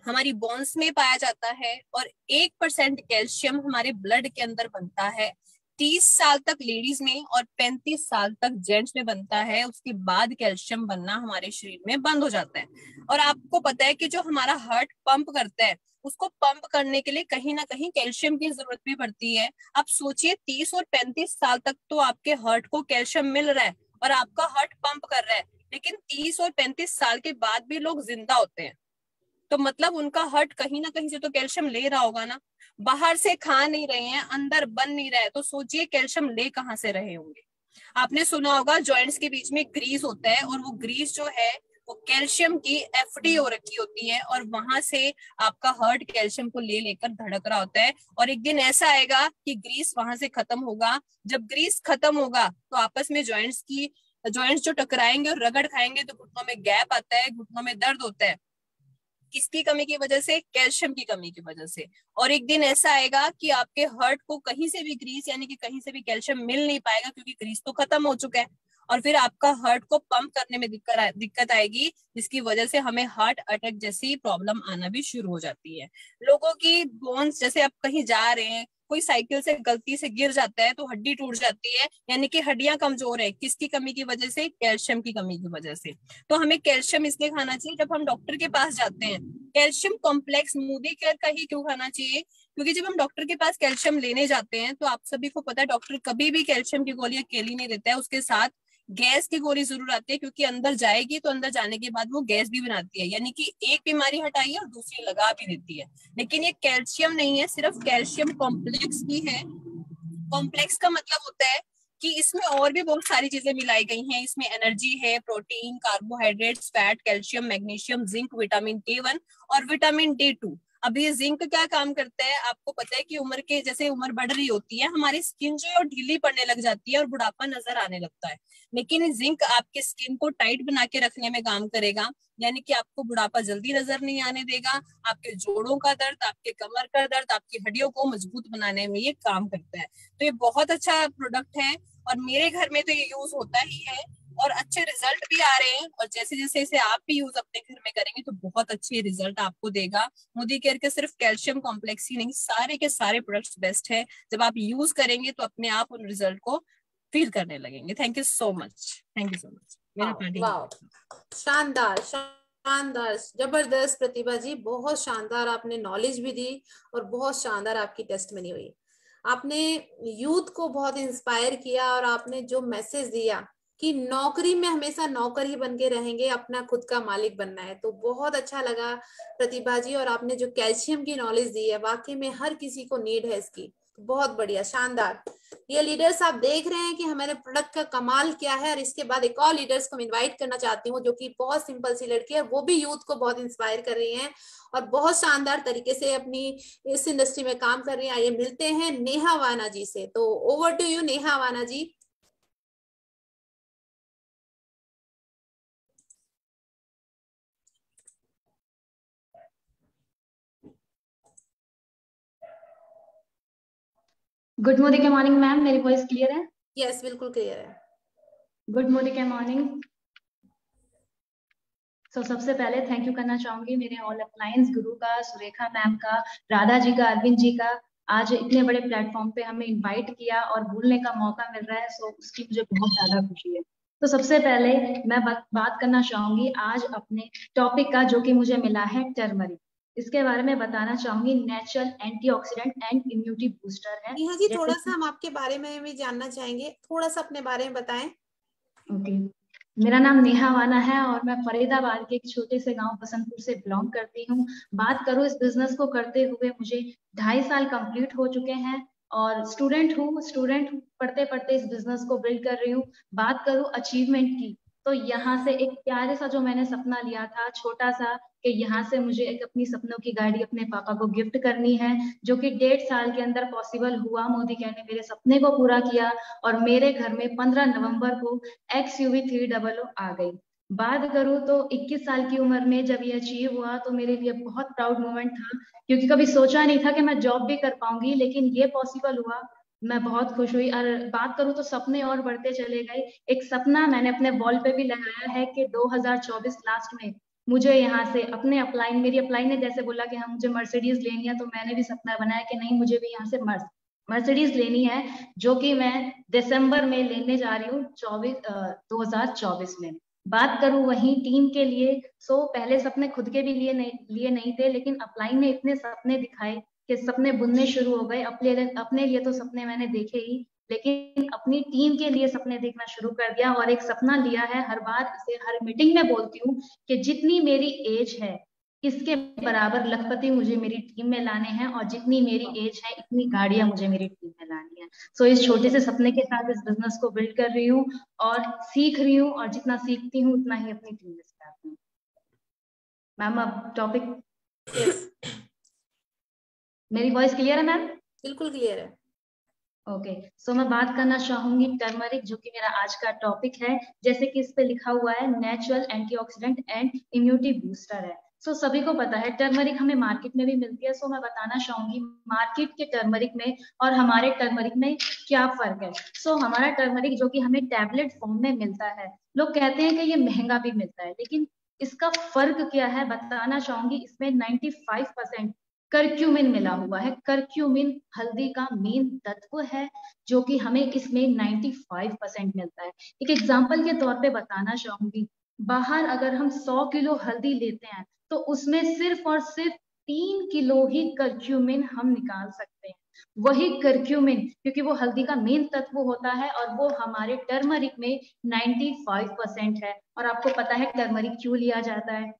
हमारी बोन्स में पाया जाता है और 1% कैल्शियम हमारे ब्लड के अंदर बनता है। 30 साल तक लेडीज में और 35 साल तक जेंट्स में बनता है, उसके बाद कैल्शियम बनना हमारे शरीर में बंद हो जाता है। और आपको पता है कि जो हमारा हार्ट पंप करता है, उसको पंप करने के लिए कहीं ना कहीं कैल्शियम की जरूरत भी पड़ती है। आप सोचिए, 30 और 35 साल तक तो आपके हार्ट को कैल्शियम मिल रहा है और आपका हार्ट पंप कर रहा है, लेकिन 30 और 35 साल के बाद भी लोग जिंदा होते हैं। तो मतलब उनका हार्ट कहीं ना कहीं से तो कैल्शियम ले रहा होगा ना। बाहर से खा नहीं रहे हैं, अंदर बन नहीं रहा है, तो सोचिए कैल्शियम ले कहाँ से रहे होंगे। आपने सुना होगा जॉइंट्स के बीच में ग्रीस होता है, और वो ग्रीस जो है वो कैल्शियम की एफडी हो रखी होती है, और वहां से आपका हार्ट कैल्शियम को ले लेकर धड़क रहा होता है। और एक दिन ऐसा आएगा कि ग्रीस वहां से खत्म होगा। जब ग्रीस खत्म होगा तो आपस में जॉइंट्स जो टकराएंगे और रगड़ खाएंगे, तो घुटनों में गैप आता है, घुटनों में दर्द होता है। किसकी कमी की वजह से? कैल्शियम की कमी की वजह से। और एक दिन ऐसा आएगा कि आपके हार्ट को कहीं से भी ग्रीस यानी कि कहीं से भी कैल्शियम मिल नहीं पाएगा, क्योंकि ग्रीस तो खत्म हो चुका है। और फिर आपका हार्ट को पंप करने में दिक्कत आएगी, जिसकी वजह से हमें हार्ट अटैक जैसी प्रॉब्लम आना भी शुरू हो जाती है। लोगों की बोन्स, जैसे आप कहीं जा रहे हैं, कोई साइकिल से गलती से गिर जाता है तो हड्डी टूट जाती है, यानी कि हड्डियां कमजोर है। किसकी कमी की वजह से? कैल्शियम की कमी की वजह से। तो हमें कैल्शियम इसलिए खाना चाहिए जब हम डॉक्टर के पास जाते हैं। कैल्शियम कॉम्प्लेक्स मोदी केयर का ही क्यों खाना चाहिए? क्योंकि जब हम डॉक्टर के पास कैल्शियम लेने जाते हैं तो आप सभी को पता है डॉक्टर कभी भी कैल्शियम की गोली अकेली नहीं देता है, उसके साथ गैस की गोली जरूर आती है, क्योंकि अंदर जाएगी तो अंदर जाने के बाद वो गैस भी बनाती है, यानी कि एक बीमारी हटाई है और दूसरी लगा भी देती है। लेकिन ये कैल्शियम नहीं है, सिर्फ कैल्शियम कॉम्प्लेक्स भी है। कॉम्प्लेक्स का मतलब होता है कि इसमें और भी बहुत सारी चीजें मिलाई गई हैं। इसमें एनर्जी है, protein, carbohydrates, fat, calcium, magnesium, zinc, vitamin K1 और विटामिन D2। अब ये जिंक क्या काम करता है? आपको पता है कि जैसे उम्र बढ़ रही होती है, हमारी स्किन जो है ढीली पड़ने लग जाती है और बुढ़ापा नजर आने लगता है। लेकिन जिंक आपके स्किन को टाइट बना के रखने में काम करेगा, यानी कि आपको बुढ़ापा जल्दी नजर नहीं आने देगा। आपके जोड़ों का दर्द, आपके कमर का दर्द, आपकी हड्डियों को मजबूत बनाने में ये काम करता है। तो ये बहुत अच्छा प्रोडक्ट है और मेरे घर में तो ये यूज होता ही है और अच्छे रिजल्ट भी आ रहे हैं। और जैसे जैसे इसे आप भी यूज अपने घर में करेंगे तो बहुत अच्छे रिजल्ट आपको देगा। मोदी केयर के सिर्फ कैल्शियम कॉम्प्लेक्स ही नहीं, सारे के सारे प्रोडक्ट्स बेस्ट है। जब आप यूज करेंगे तो अपने आप उन रिजल्ट को फील करने लगेंगे। Thank you so much, thank you so much. मेरा शानदार शानदार, जबरदस्त प्रतिभा जी, बहुत शानदार आपने नॉलेज भी दी और बहुत शानदार आपकी टेस्टमनी हुई। आपने यूथ को बहुत इंस्पायर किया और आपने जो मैसेज दिया कि नौकरी में हमेशा नौकर ही बन के रहेंगे, अपना खुद का मालिक बनना है, तो बहुत अच्छा लगा प्रतिभा जी। और आपने जो कैल्शियम की नॉलेज दी है, वाकई में हर किसी को नीड है इसकी, बहुत बढ़िया, शानदार। ये लीडर्स आप देख रहे हैं कि हमारे प्रोडक्ट का कमाल क्या है। और इसके बाद एक और लीडर्स को इनवाइट करना चाहती हूँ, जो कि बहुत सिंपल सी लड़की है, वो भी यूथ को बहुत इंस्पायर कर रही है और बहुत शानदार तरीके से अपनी इस इंडस्ट्री में काम कर रही है। आइए मिलते हैं नेहा वाना जी से। तो ओवर टू यू नेहा वाना जी। गुड मॉर्निंग मैम, मेरी वॉइस क्लियर है? यस, बिल्कुल क्लियर है। Good morning. सबसे पहले थैंक यू करना चाहूंगी मेरे ऑल अप्लायंस गुरु का, सुरेखा मैम का, राधा जी का, अरविंद जी का। आज इतने बड़े प्लेटफॉर्म पे हमें इनवाइट किया और बोलने का मौका मिल रहा है, सो उसकी मुझे बहुत ज्यादा खुशी है। तो सबसे पहले मैं बात करना चाहूंगी आज अपने टॉपिक का, जो कि मुझे मिला है टर्मरिक। इसके बारे में बताना चाहूंगी। Natural antioxidant and immunity booster है। नेहा जी थोड़ा सा हम आपके बारे में भी जानना चाहेंगे, थोड़ा सा अपने बारे में बताएं। ओके, मेरा नाम नेहा वाना है और मैं फरीदाबाद के एक छोटे से गांव बसंतपुर से बिलोंग करती हूँ। बात करूँ इस बिजनेस को करते हुए मुझे 2.5 साल कंप्लीट हो चुके हैं और स्टूडेंट पढ़ते पढ़ते इस बिजनेस को बिल्ड कर रही हूँ। बात करूँ अचीवमेंट की, तो यहाँ से एक प्यारे सा जो मैंने सपना लिया था छोटा सा, कि यहाँ से मुझे एक अपनी सपनों की गाड़ी अपने पापा को गिफ्ट करनी है, जो कि 1.5 साल के अंदर पॉसिबल हुआ। मोदी जी ने मेरे सपने को पूरा किया और मेरे घर में 15 नवंबर को XUV 300 आ गई। बात करूँ तो 21 साल की उम्र में जब ये अचीव हुआ तो मेरे लिए बहुत प्राउड मोमेंट था, क्योंकि कभी सोचा नहीं था कि मैं जॉब भी कर पाऊंगी, लेकिन ये पॉसिबल हुआ। मैं बहुत खुश हुई। और बात करूँ तो सपने और बढ़ते चले गए। एक सपना मैंने अपने वॉल पे भी लगाया है कि 2024 लास्ट में मुझे यहाँ से अपने अपलाइन, मेरी अपलाइन ने जैसे बोला कि हम मुझे मर्सिडीज लेनी है, तो मैंने भी सपना बनाया कि नहीं, मुझे भी यहाँ से मर्सिडीज लेनी है, जो कि मैं दिसंबर में लेने जा रही हूँ 2024 में। बात करूं वहीं टीम के लिए, सो पहले सपने खुद के भी लिए नहीं थे, लेकिन अपलाइन ने इतने सपने दिखाए कि सपने बुनने शुरू हो गए। अपने लिए तो सपने मैंने देखे ही, लेकिन अपनी टीम के लिए सपने देखना शुरू कर दिया। और एक सपना लिया है, हर बार इसे हर मीटिंग में बोलती हूँ कि जितनी मेरी एज है इसके बराबर लखपति मुझे मेरी टीम में लाने हैं, और जितनी मेरी एज है इतनी गाड़ियां मुझे मेरी टीम में लानी है। सो इस छोटे से सपने के साथ इस बिजनेस को बिल्ड कर रही हूँ और सीख रही हूँ, और जितना सीखती हूँ उतना ही अपनी टीम में सिखाती हूँ। मैम अब टॉपिक, मेरी वॉइस क्लियर है मैम? बिल्कुल क्लियर है। ओके, सो मैं बात करना चाहूंगी टर्मरिक, जो कि मेरा आज का टॉपिक है। जैसे कि इस पे लिखा हुआ है natural antioxidant and immunity booster है। सो सभी को पता है टर्मरिक हमें मार्केट में भी मिलती है। सो मैं बताना चाहूंगी मार्केट के टर्मरिक में और हमारे टर्मरिक में क्या फर्क है। सो हमारा टर्मरिक जो कि हमें टैबलेट फॉर्म में मिलता है, लोग कहते हैं कि ये महंगा भी मिलता है, लेकिन इसका फर्क क्या है बताना चाहूंगी। इसमें 95% करक्यूमिन मिला हुआ है। करक्यूमिन हल्दी का मेन तत्व है, जो कि हमें इसमें 95% मिलता है। एक एग्जांपल के तौर पे बताना चाहूंगी, बाहर अगर हम 100 किलो हल्दी लेते हैं तो उसमें सिर्फ और सिर्फ 3 किलो ही करक्यूमिन हम निकाल सकते हैं। वही करक्यूमिन, क्योंकि वो हल्दी का मेन तत्व होता है और वो हमारे टर्मरिक में 95% है। और आपको पता है टर्मरिक क्यों लिया जाता है।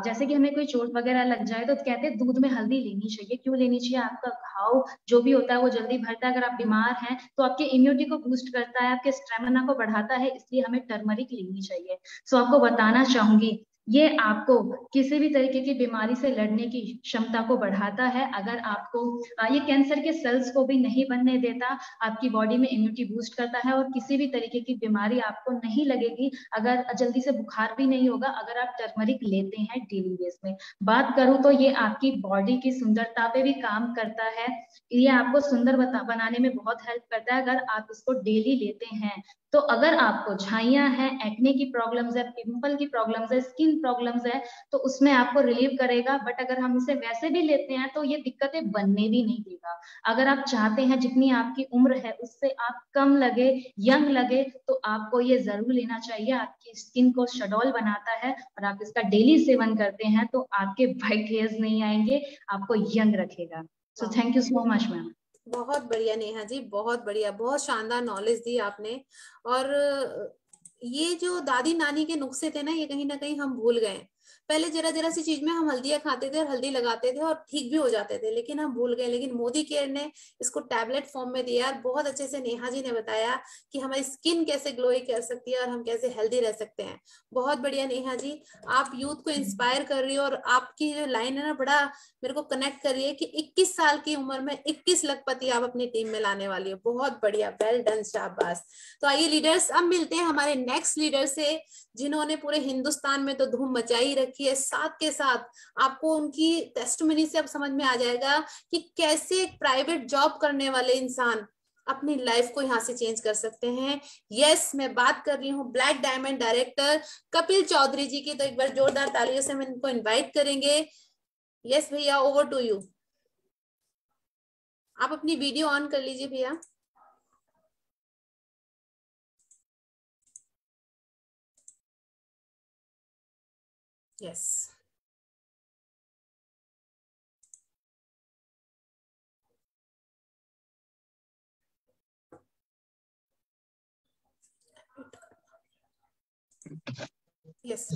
जैसे कि हमें कोई चोट वगैरह लग जाए तो कहते हैं दूध में हल्दी लेनी चाहिए। क्यों लेनी चाहिए? आपका घाव जो भी होता है वो जल्दी भरता है। अगर आप बीमार हैं तो आपके इम्यूनिटी को बूस्ट करता है, आपके स्टेमिना को बढ़ाता है, इसलिए हमें टर्मरिक लेनी चाहिए। सो आपको बताना चाहूंगी, ये आपको किसी भी तरीके की बीमारी से लड़ने की क्षमता को बढ़ाता है। अगर आपको ये कैंसर के सेल्स को भी नहीं बनने देता, आपकी बॉडी में इम्यूनिटी बूस्ट करता है और किसी भी तरीके की बीमारी आपको नहीं लगेगी। अगर जल्दी से बुखार भी नहीं होगा अगर आप टर्मरिक लेते हैं डेली बेस में। बात करूं तो ये आपकी बॉडी की सुंदरता पे भी काम करता है। ये आपको सुंदर बनाने में बहुत हेल्प करता है अगर आप इसको डेली लेते हैं। तो अगर आपको झाइयां हैं, एक्ने की प्रॉब्लम्स है, पिंपल की प्रॉब्लम्स है, स्किन प्रॉब्लम्स है, तो उसमें आपको रिलीव करेगा। बट अगर हम इसे वैसे भी लेते हैं तो ये दिक्कतें बनने भी नहीं देगा। अगर आप चाहते हैं जितनी आपकी उम्र है उससे आप कम लगे, यंग लगे, तो आपको ये जरूर लेना चाहिए। आपकी स्किन को शडॉल बनाता है और आप इसका डेली सेवन करते हैं तो आपके व्हाइट हेयर्स नहीं आएंगे, आपको यंग रखेगा। So thank you so much ma'am. बहुत बढ़िया नेहा जी, बहुत बढ़िया, बहुत शानदार नॉलेज दी आपने। और ये जो दादी नानी के नुस्खे थे ना, ये कहीं ना कहीं हम भूल गए। पहले जरा जरा सी चीज में हम हल्दियां खाते थे और हल्दी लगाते थे और ठीक भी हो जाते थे, लेकिन हम भूल गए। लेकिन मोदी केयर ने इसको टैबलेट फॉर्म में दिया। बहुत अच्छे से नेहा जी ने बताया कि हमारी स्किन कैसे ग्लोई कर सकती है और हम कैसे हेल्दी रह सकते हैं। बहुत बढ़िया नेहा जी, आप यूथ को इंस्पायर कर रही हो और आपकी जो लाइन है ना, बड़ा मेरे को कनेक्ट कर रही है कि 21 साल की उम्र में 21 लखपति आप अपनी टीम में लाने वाली हो। बहुत बढ़िया, वेल डन, शाबाश। तो आइए लीडर्स, अब मिलते हैं हमारे नेक्स्ट लीडर से, जिन्होंने पूरे हिंदुस्तान में तो धूम मचाई रखी है। साथ के साथ आपको उनकी टेस्टिमनी से अब समझ में आ जाएगा कि कैसे एक प्राइवेट जॉब करने वाले इंसान अपनी लाइफ को यहाँ से चेंज कर सकते हैं। यस, मैं बात कर रही हूँ black diamond director Kapil Chaudhary ji की। तो एक बार जोरदार तालियों से हम इनको इन्वाइट करेंगे। यस भैया, ओवर टू यू। आप अपनी वीडियो ऑन कर लीजिए भैया। यस। यस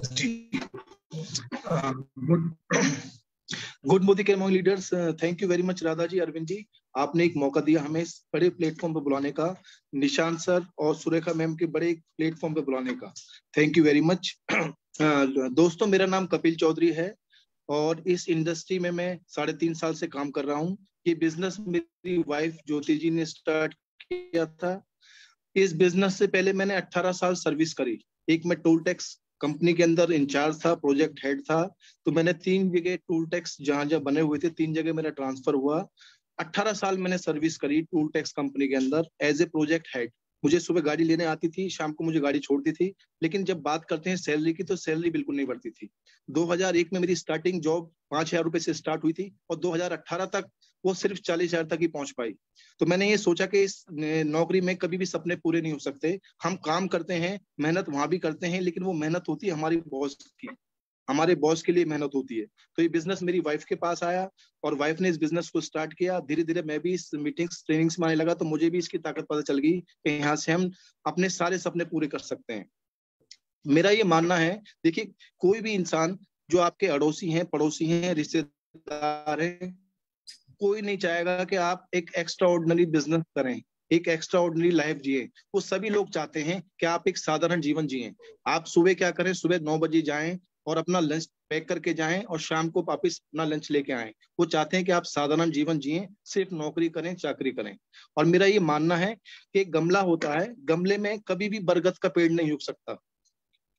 गुड मोदी के among leaders, thank you very much Radha ji, Arvind ji, आपने एक मौका दिया हमें इस बड़े प्लेटफॉर्म पे बुलाने का, निशांत सर और सुरेखा मैम के बड़े प्लेटफॉर्म पे बुलाने का, थैंक यू वेरी मच। दोस्तों, मेरा नाम कपिल चौधरी है और इस इंडस्ट्री में मैं 3.5 साल से काम कर रहा हूँ। ये बिजनेस मेरी वाइफ ज्योति जी ने स्टार्ट किया था। इस बिजनेस से पहले मैंने 18 साल सर्विस करी। एक मैं टोल टैक्स कंपनी के अंदर इंचार्ज था, प्रोजेक्ट हेड था, तो मैंने 3 जगह टोल टैक्स जहां जहां बने हुए थे 3 जगह मेरा ट्रांसफर हुआ। 18 साल मैंने सर्विस करी टोल टैक्स कंपनी के अंदर एज ए प्रोजेक्ट हेड। मुझे सुबह गाड़ी लेने आती थी, शाम को मुझे गाड़ी छोड़ती थी, लेकिन जब बात करते हैं सैलरी की तो सैलरी बिल्कुल नहीं बढ़ती थी। 2001 में मेरी स्टार्टिंग जॉब 5,000 रुपए से स्टार्ट हुई थी और 2018 तक वो सिर्फ 40,000 तक ही पहुंच पाई। तो मैंने ये सोचा कि इस नौकरी में कभी भी सपने पूरे नहीं हो सकते। हम काम करते हैं, मेहनत वहां भी करते हैं, लेकिन वो मेहनत होती है हमारी बॉस की, हमारे बॉस के लिए मेहनत होती है। तो ये बिजनेस मेरी वाइफ के पास आया और वाइफ ने इस बिजनेस को स्टार्ट किया। धीरे धीरे मैं भी इस मीटिंग्स ट्रेनिंग्स में आने लगा, तो मुझे भी इसकी ताकत पता चल गई कि यहाँ से हम अपने सारे सपने पूरे कर सकते हैं। मेरा ये मानना है, देखिए, कोई भी इंसान जो आपके अड़ोसी हैं, पड़ोसी हैं, रिश्तेदार हैं, कोई नहीं चाहेगा कि आप एक एक्स्ट्रा ऑर्डिनरी बिजनेस करें, एक एक्स्ट्रा ऑर्डिनरी लाइफ जिए। वो सभी लोग चाहते हैं कि आप एक साधारण जीवन जिए। आप सुबह क्या करें, सुबह 9 बजे जाएं और अपना लंच पैक करके जाएं और शाम को वापस अपना लंच लेके आएं। वो चाहते हैं कि आप साधारण जीवन जिए, सिर्फ नौकरी करें, चाकरी करें। और मेरा ये मानना है कि एक गमला होता है, गमले में कभी भी बरगद का पेड़ नहीं उग सकता।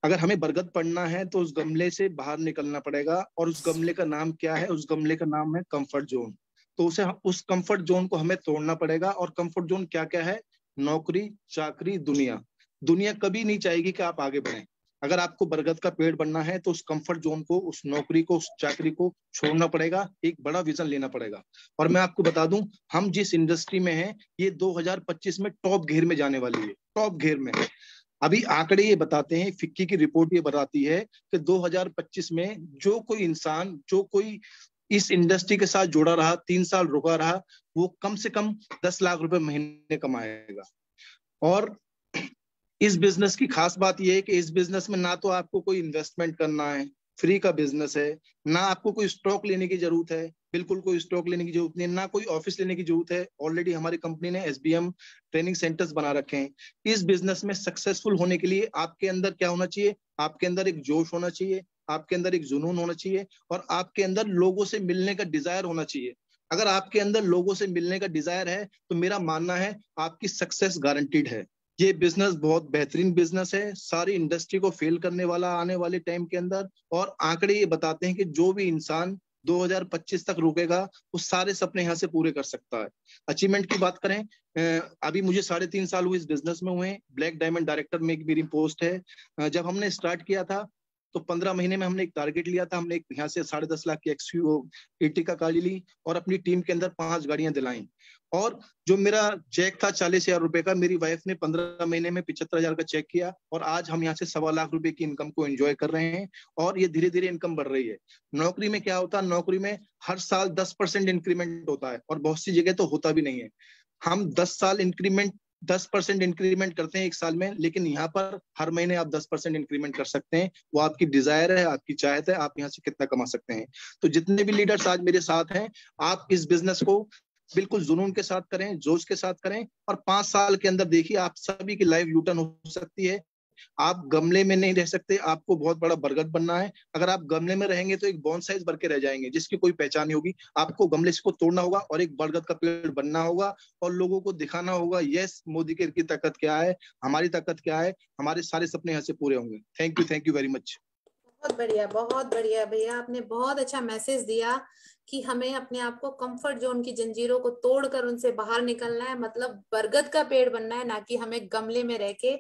अगर हमें बरगद पढ़ना है तो उस गमले से बाहर निकलना पड़ेगा, और उस गमले का नाम क्या है? उस गमले का नाम है कंफर्ट जोन। तो उस कंफर्ट जोन को हमें तोड़ना पड़ेगा। और कंफर्ट जोन क्या क्या है? नौकरी, चाकरी, दुनिया। दुनिया कभी नहीं चाहेगी कि आप आगे बढ़ें। अगर आपको बरगद का पेड़ बनना है तो उस कंफर्ट जोन को, उस नौकरी को, उस चाकरी को छोड़ना पड़ेगा, एक बड़ा विजन लेना पड़ेगा। और मैं आपको बता दूं, हम जिस इंडस्ट्री में हैं, ये 2025 में टॉप घेर में जाने वाली है, टॉप घेर में। अभी आंकड़े ये बताते हैं, फिक्की की रिपोर्ट ये बताती है कि 2025 में जो कोई इंसान, जो कोई इस इंडस्ट्री के साथ जुड़ा रहा, 3 साल रुका रहा, वो कम से कम 10 लाख रुपए महीने कमाएगा। और इस बिजनेस की खास बात यह है कि इस बिजनेस में ना तो आपको कोई इन्वेस्टमेंट करना है, फ्री का बिजनेस है, ना आपको कोई स्टॉक लेने की जरूरत है, बिल्कुल कोई स्टॉक लेने की जरूरत नहीं है, ना कोई ऑफिस लेने की जरूरत है। ऑलरेडी हमारी कंपनी ने SBM ट्रेनिंग सेंटर्स बना रखे हैं। इस बिजनेस में सक्सेसफुल होने के लिए आपके अंदर क्या होना चाहिए? आपके अंदर एक जोश होना चाहिए, आपके अंदर एक जुनून होना चाहिए, और आपके अंदर लोगों से मिलने का डिजायर होना चाहिए। अगर आपके अंदर लोगों से मिलने का डिजायर है तो मेरा मानना है आपकी सक्सेस गारंटीड है। ये बिजनेस बहुत बेहतरीन बिजनेस है, सारी इंडस्ट्री को फेल करने वाला आने वाले टाइम के अंदर। और आंकड़े ये बताते हैं कि जो भी इंसान 2025 तक रुकेगा वो सारे सपने यहाँ से पूरे कर सकता है। अचीवमेंट की बात करें, अभी मुझे 3.5 साल हुए इस बिजनेस में हुए। ब्लैक डायमंड डायरेक्टर में एक मेरी पोस्ट है। जब हमने स्टार्ट किया था तो 15 महीने में हमने एक टारगेट लिया था। हमने यहाँ से 10.5 लाख की XUV80 का गाड़ी ली और अपनी टीम के अंदर 5 गाड़ियां दिलाई। और जो मेरा चेक था 40,000 रुपए का, मेरी वाइफ ने 15 महीने में 75,000 का चेक किया, और आज हम यहाँ से 1.25 लाख रुपए की इनकम को एंजॉय कर रहे हैं। और ये धीरे धीरे इनकम बढ़ रही है। नौकरी में क्या होता है? नौकरी में हर साल 10% इंक्रीमेंट होता है, और बहुत सी जगह तो होता भी नहीं है। हम 10% इंक्रीमेंट करते हैं एक साल में, लेकिन यहाँ पर हर महीने आप 10% इंक्रीमेंट कर सकते हैं। वो आपकी डिजायर है, आपकी चाहत है, आप यहाँ से कितना कमा सकते हैं। तो जितने भी लीडर्स आज मेरे साथ हैं, आप इस बिजनेस को बिल्कुल जुनून के साथ करें, जोश के साथ करें, और 5 साल के अंदर देखिए आप सभी की लाइफ यूटर्न हो सकती है। आप गमले में नहीं रह सकते, आपको बहुत बड़ा बरगद बनना है। अगर आप गमले में रहेंगे तो एक बॉन्साइज बन के रह जाएंगे, जिसकी कोई पहचान नहीं होगी। आपको गमले को तोड़ना होगा और एक बरगद का पेड़ बनना होगा, और लोगों को दिखाना होगा, यस, मोदी केयर की ताकत क्या है, हमारी ताकत क्या है, हमारे सारे सपने यहाँ से पूरे होंगे। Thank you very much. बहुत बढ़िया भैया, आपने बहुत अच्छा मैसेज दिया कि हमें अपने आप को कंफर्ट जोन की जंजीरों को तोड़कर उनसे बाहर निकलना है, मतलब बरगद का पेड़ बनना है, ना कि हमें गमले में रह के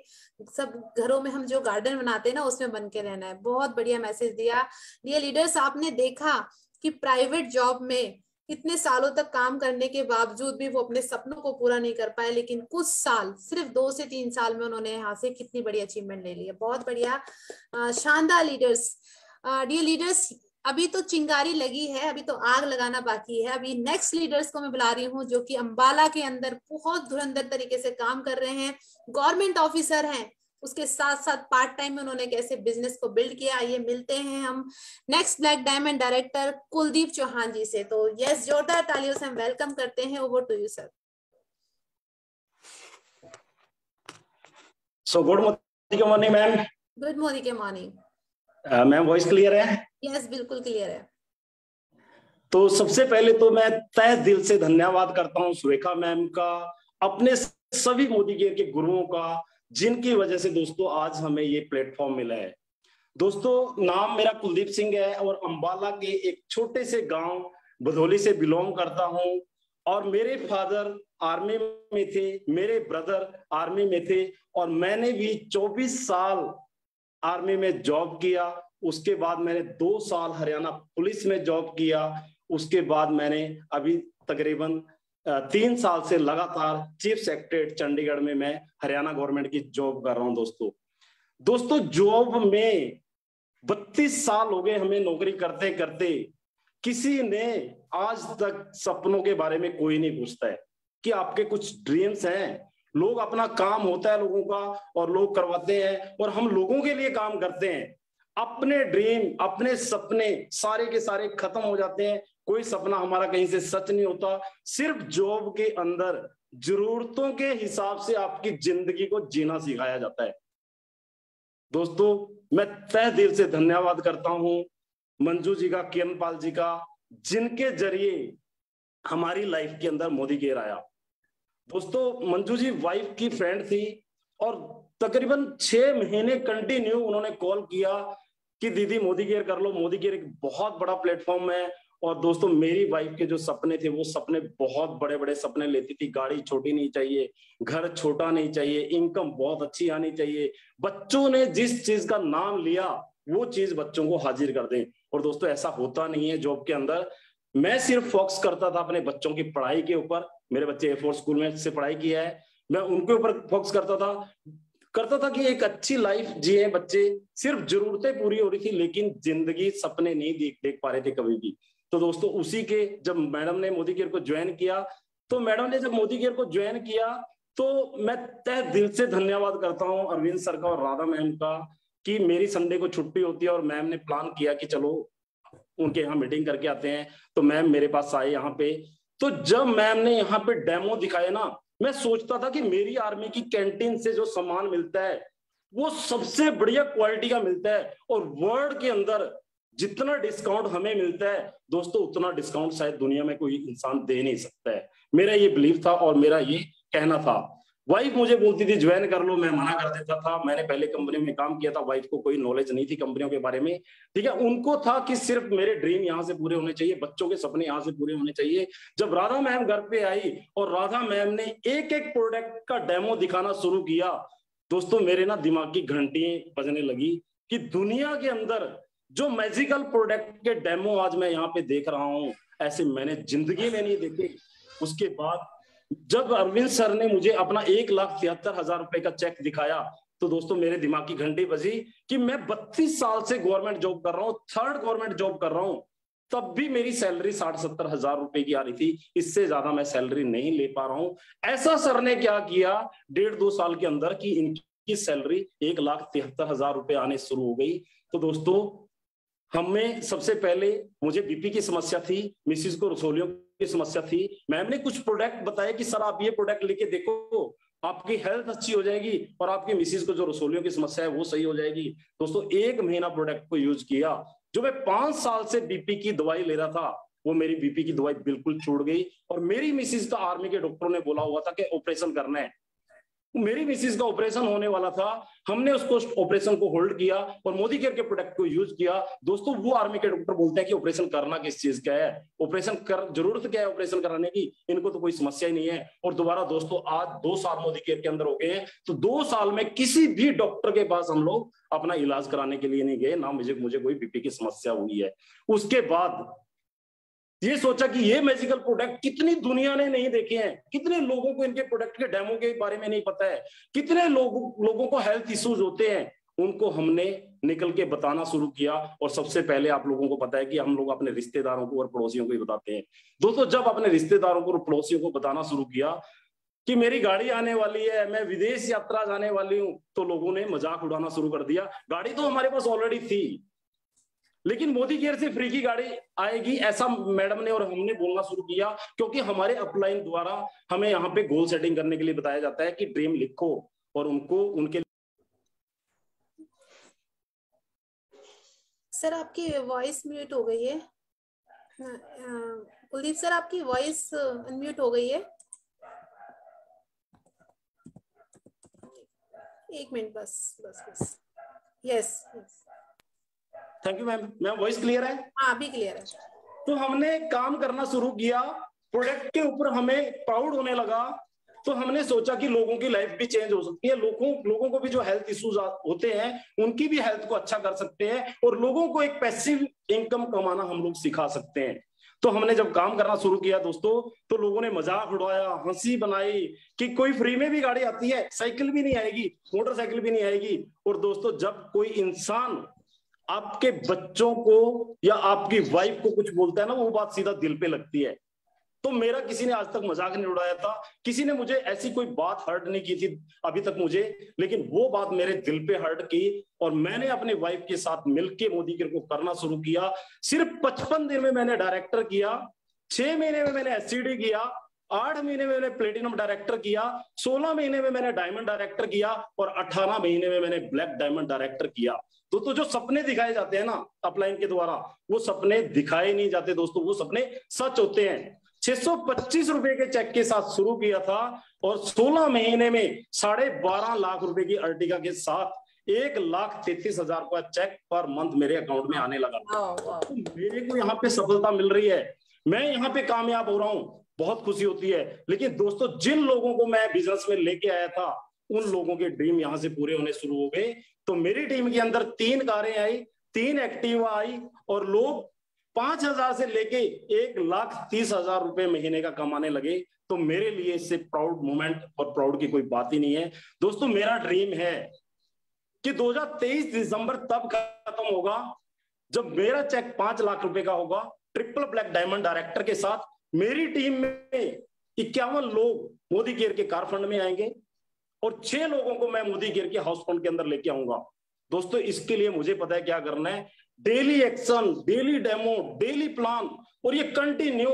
सब घरों में हम जो गार्डन बनाते हैं ना उसमें बन के रहना है। बहुत बढ़िया मैसेज दिया। डियर लीडर्स, आपने देखा कि प्राइवेट जॉब में इतने सालों तक काम करने के बावजूद भी वो अपने सपनों को पूरा नहीं कर पाए, लेकिन कुछ साल, सिर्फ 2 से 3 साल में उन्होंने यहाँ से कितनी बड़ी अचीवमेंट ले ली है। बहुत बढ़िया, शानदार लीडर्स। डियर लीडर्स, अभी तो चिंगारी लगी है, अभी तो आग लगाना बाकी है। अभी नेक्स्ट लीडर्स को मैं बुला रही हूँ जो कि अंबाला के अंदर बहुत धुरंधर तरीके से काम कर रहे हैं, गवर्नमेंट ऑफिसर हैं, उसके साथ साथ पार्ट टाइम में उन्होंने कैसे बिजनेस को बिल्ड किया। ये मिलते हैं हम next black diamond director Kuldeep Chauhan ji से। तो यस, जोरदार तालियों से हम वेलकम करते हैं। Over to you sir. So good morning ma'am. Good morning morning ma'am, voice clear है? यस, बिल्कुल क्लियर है। तो सबसे पहले तो मैं तहे दिल से धन्यवाद करता हूं सुरेखा मैम का, अपने सभी मोदी केयर के गुरुओं का, जिनकी वजह से दोस्तों आज हमें ये प्लेटफॉर्म मिला है। दोस्तों, नाम मेरा कुलदीप सिंह है और अंबाला के एक छोटे से गांव भदोली से बिलोंग करता हूं। और मेरे फादर आर्मी में थे, मेरे ब्रदर आर्मी में थे और मैंने भी 24 साल आर्मी में जॉब किया। उसके बाद मैंने 2 साल हरियाणा पुलिस में जॉब किया। उसके बाद मैंने अभी तकरीबन 3 साल से लगातार चीफ सेक्रेटरी चंडीगढ़ में मैं हरियाणा गवर्नमेंट की जॉब कर रहा हूं। दोस्तों जॉब में 32 साल हो गए हमें नौकरी करते करते। किसी ने आज तक सपनों के बारे में कोई नहीं पूछता है कि आपके कुछ ड्रीम्स हैं। लोग अपना काम होता है लोगों का और लोग करवाते हैं और हम लोगों के लिए काम करते हैं। अपने ड्रीम, अपने सपने सारे के सारे खत्म हो जाते हैं। कोई सपना हमारा कहीं से सच नहीं होता। सिर्फ जॉब के अंदर जरूरतों के हिसाब से आपकी जिंदगी को जीना सिखाया जाता है। दोस्तों, मैं तहे दिल से धन्यवाद करता हूं मंजू जी का, किरण पाल जी का, जिनके जरिए हमारी लाइफ के अंदर मोदी केयर आया। दोस्तों, मंजू जी वाइफ की फ्रेंड थी और तकरीबन 6 महीने कंटिन्यू उन्होंने कॉल किया कि दीदी मोदी केयर कर लो। मोदी केयर एक बहुत बड़ा प्लेटफॉर्म है। और दोस्तों, मेरी वाइफ के जो सपने थे वो सपने बहुत बड़े बड़े सपने लेती थी। गाड़ी छोटी नहीं चाहिए, घर छोटा नहीं चाहिए, इनकम बहुत अच्छी आनी चाहिए। बच्चों ने जिस चीज का नाम लिया वो चीज बच्चों को हाजिर कर दें। और दोस्तों, ऐसा होता नहीं है जॉब के अंदर। मैं सिर्फ फोकस करता था अपने बच्चों की पढ़ाई के ऊपर। मेरे बच्चे एयरफोर्स स्कूल में से पढ़ाई किया है। मैं उनके ऊपर फोकस करता था कि एक अच्छी लाइफ जिए बच्चे। सिर्फ जरूरतें पूरी हो रही थी लेकिन जिंदगी सपने नहीं देख पा रहे थे कभी भी। तो दोस्तों, उसी के जब मैडम ने मोदी केयर को ज्वाइन किया, तो मैडम ने जब मोदी केयर को ज्वाइन किया तो मैं तहे दिल से धन्यवाद करता हूं अरविंद सर का और राधा मैम का कि मेरी संडे को छुट्टी होती है और मैम ने प्लान किया कि चलो उनके यहाँ मीटिंग करके आते हैं। तो मैम मेरे पास आए यहाँ पे। तो जब मैम ने यहाँ पे डेमो दिखाया ना, मैं सोचता था कि मेरी आर्मी की कैंटीन से जो सामान मिलता है वो सबसे बढ़िया क्वालिटी का मिलता है और वर्ल्ड के अंदर जितना डिस्काउंट हमें मिलता है दोस्तों, उतना डिस्काउंट शायद दुनिया में कोई इंसान दे नहीं सकता है। मेरा ये बिलीफ था और मेरा ये कहना था। वाइफ मुझे बोलती थी ज्वाइन कर लो, मैं मना कर देता था। मैंने पहले कंपनी में काम किया था, वाइफ को कोई नॉलेज नहीं थी कंपनियों के बारे में, ठीक है। उनको था कि सिर्फ मेरे ड्रीम यहाँ से पूरे होने चाहिए, बच्चों के सपने यहाँ से पूरे होने चाहिए। जब राधा मैम घर पे आई और राधा मैम ने एक एक प्रोडक्ट का डेमो दिखाना शुरू किया दोस्तों, मेरे ना दिमाग की घंटी बजने लगी कि दुनिया के अंदर जो मैजिकल प्रोडक्ट के डेमो आज मैं यहाँ पे देख रहा हूँ, ऐसे मैंने जिंदगी में नहीं देखे। उसके बाद जब अरविंद सर ने मुझे अपना 1,73,000 रुपए का चेक दिखाया तो दोस्तों मेरे दिमाग की घंटी बजी कि मैं 32 साल से गवर्नमेंट जॉब कर रहा हूँ, 3rd गवर्नमेंट जॉब कर रहा हूँ, तब भी मेरी सैलरी 60-70 हजार रुपए की आ रही थी। इससे ज्यादा मैं सैलरी नहीं ले पा रहा हूँ। ऐसा सर ने क्या किया 1.5-2 साल के अंदर कि इनकी सैलरी 1,73,000 रुपए आने शुरू हो गई। तो दोस्तों, हमें सबसे पहले मुझे बीपी की समस्या थी, मिसिस को रसोलियों की समस्या थी। मैम ने कुछ प्रोडक्ट बताया कि सर आप ये प्रोडक्ट लेके देखो, आपकी हेल्थ अच्छी हो जाएगी और आपकी मिसिस को जो रसोलियों की समस्या है वो सही हो जाएगी। दोस्तों, 1 महीना प्रोडक्ट को यूज किया। जो मैं 5 साल से बीपी की दवाई ले रहा था वो मेरी बीपी की दवाई बिल्कुल छूट गई। और मेरी मिसिस का आर्मी के डॉक्टरों ने बोला हुआ था कि ऑपरेशन करना है, मेरी मिसिस का ऑपरेशन होने वाला था, हमने उसको ऑपरेशन को होल्ड किया और मोदी केयर के प्रोडक्ट को यूज किया। दोस्तों, वो आर्मी के डॉक्टर बोलते हैं कि ऑपरेशन करना किस चीज का है, ऑपरेशन कर जरूरत क्या है ऑपरेशन कराने की, इनको तो कोई समस्या ही नहीं है। और दोबारा दोस्तों, आज 2 साल मोदी केयर के अंदर हो गए हैं, तो 2 साल में किसी भी डॉक्टर के पास हम लोग अपना इलाज कराने के लिए नहीं गए, ना मुझे कोई बीपी की समस्या हुई है। उसके बाद ये सोचा कि ये मैजिकल प्रोडक्ट कितनी दुनिया ने नहीं देखे हैं, कितने लोगों को इनके प्रोडक्ट के डेमो के बारे में नहीं पता है, कितने लोगों को हेल्थ इश्यूज होते हैं, उनको हमने निकल के बताना शुरू किया। और सबसे पहले आप लोगों को पता है कि हम लोग अपने रिश्तेदारों को और पड़ोसियों को ही बताते हैं। दोस्तों, जब अपने रिश्तेदारों को और पड़ोसियों को बताना शुरू किया कि मेरी गाड़ी आने वाली है, मैं विदेश यात्रा जाने वाली हूं, तो लोगों ने मजाक उड़ाना शुरू कर दिया। गाड़ी तो हमारे पास ऑलरेडी थी, लेकिन मोदी केयर से फ्री की गाड़ी आएगी ऐसा मैडम ने और हमने बोलना शुरू किया, क्योंकि हमारे अपलाइन द्वारा हमें यहाँ पे गोल सेटिंग करने के लिए बताया जाता है कि ड्रीम लिखो और उनको उनके। सर आपकी वॉइस म्यूट हो गई है। कुलदीप सर आपकी वॉइस अनम्यूट हो गई है। एक मिनट बस। Yes thank you ma'am. Ma'am voice clear है? हाँ अभी क्लियर है। तो हमने काम करना शुरू किया, प्रोडक्ट के ऊपर हमें प्राउड होने लगा। तो हमने सोचा कि लोगों की लाइफ भी चेंज हो सकती है, लोगों को भी जो हेल्थ इश्यूज होते हैं उनकी भी हेल्थ को अच्छा कर सकते हैं, और लोगों को एक पैसिव इनकम कमाना हम लोग सिखा सकते हैं। तो हमने जब काम करना शुरू किया दोस्तों, तो लोगों ने मजाक उड़ाया, हंसी बनाई कि कोई फ्री में भी गाड़ी आती है, साइकिल भी नहीं आएगी, मोटरसाइकिल भी नहीं आएगी। और दोस्तों जब कोई इंसान आपके बच्चों को या आपकी वाइफ को कुछ बोलता है ना, वो बात सीधा दिल पे लगती है। तो मेरा किसी ने आज तक मजाक नहीं उड़ाया था, किसी ने मुझे ऐसी कोई बात हर्ट नहीं की थी अभी तक मुझे, लेकिन वो बात मेरे दिल पे हर्ट की और मैंने अपने वाइफ के साथ मिलके मोदी केयर को करना शुरू किया। सिर्फ 55 दिन में मैंने डायरेक्टर किया, 6 महीने में मैंने एससीडी किया, 8 महीने में मैंने प्लेटिनम डायरेक्टर किया, 16 महीने में मैंने डायमंड डायरेक्टर किया और 18 महीने में मैंने ब्लैक डायमंड डायरेक्टर किया। तो जो सपने दिखाए जाते हैं ना अपलाइन के द्वारा, वो सपने दिखाए नहीं जाते दोस्तों, वो सपने सच होते हैं। 625 रुपए के चेक के साथ शुरू किया था और 16 महीने में 12.5 लाख रुपए की अर्टिगा के साथ 1,33,000 का चेक पर मंथ मेरे अकाउंट में आने लगा। तो मेरे को यहाँ पे सफलता मिल रही है, मैं यहाँ पे कामयाब हो रहा हूँ, बहुत खुशी होती है। लेकिन दोस्तों जिन लोगों को मैं बिजनेस में लेके आया था, उन लोगों के ड्रीम यहाँ से पूरे होने शुरू हो गए। तो मेरी टीम के अंदर 3 कारें आई, 3 एक्टिवा आई और लोग 5,000 से लेके 1,30,000 रुपए महीने का कमाने लगे। तो मेरे लिए इससे प्राउड मोमेंट और प्राउड की कोई बात ही नहीं है दोस्तों। मेरा ड्रीम है कि 2023 दिसंबर तब खत्म होगा जब मेरा चेक 5 लाख रुपए का होगा, ट्रिपल ब्लैक डायमंड डायरेक्टर के साथ। मेरी टीम में 51 लोग मोदी केयर के कार फंड में आएंगे और 6 लोगों को मैं मोदी केयर के हाउस फंड के अंदर लेके आऊंगा। दोस्तों इसके लिए मुझे पता है क्या करना है, daily action, daily demo, daily plan, और ये कंटिन्यू।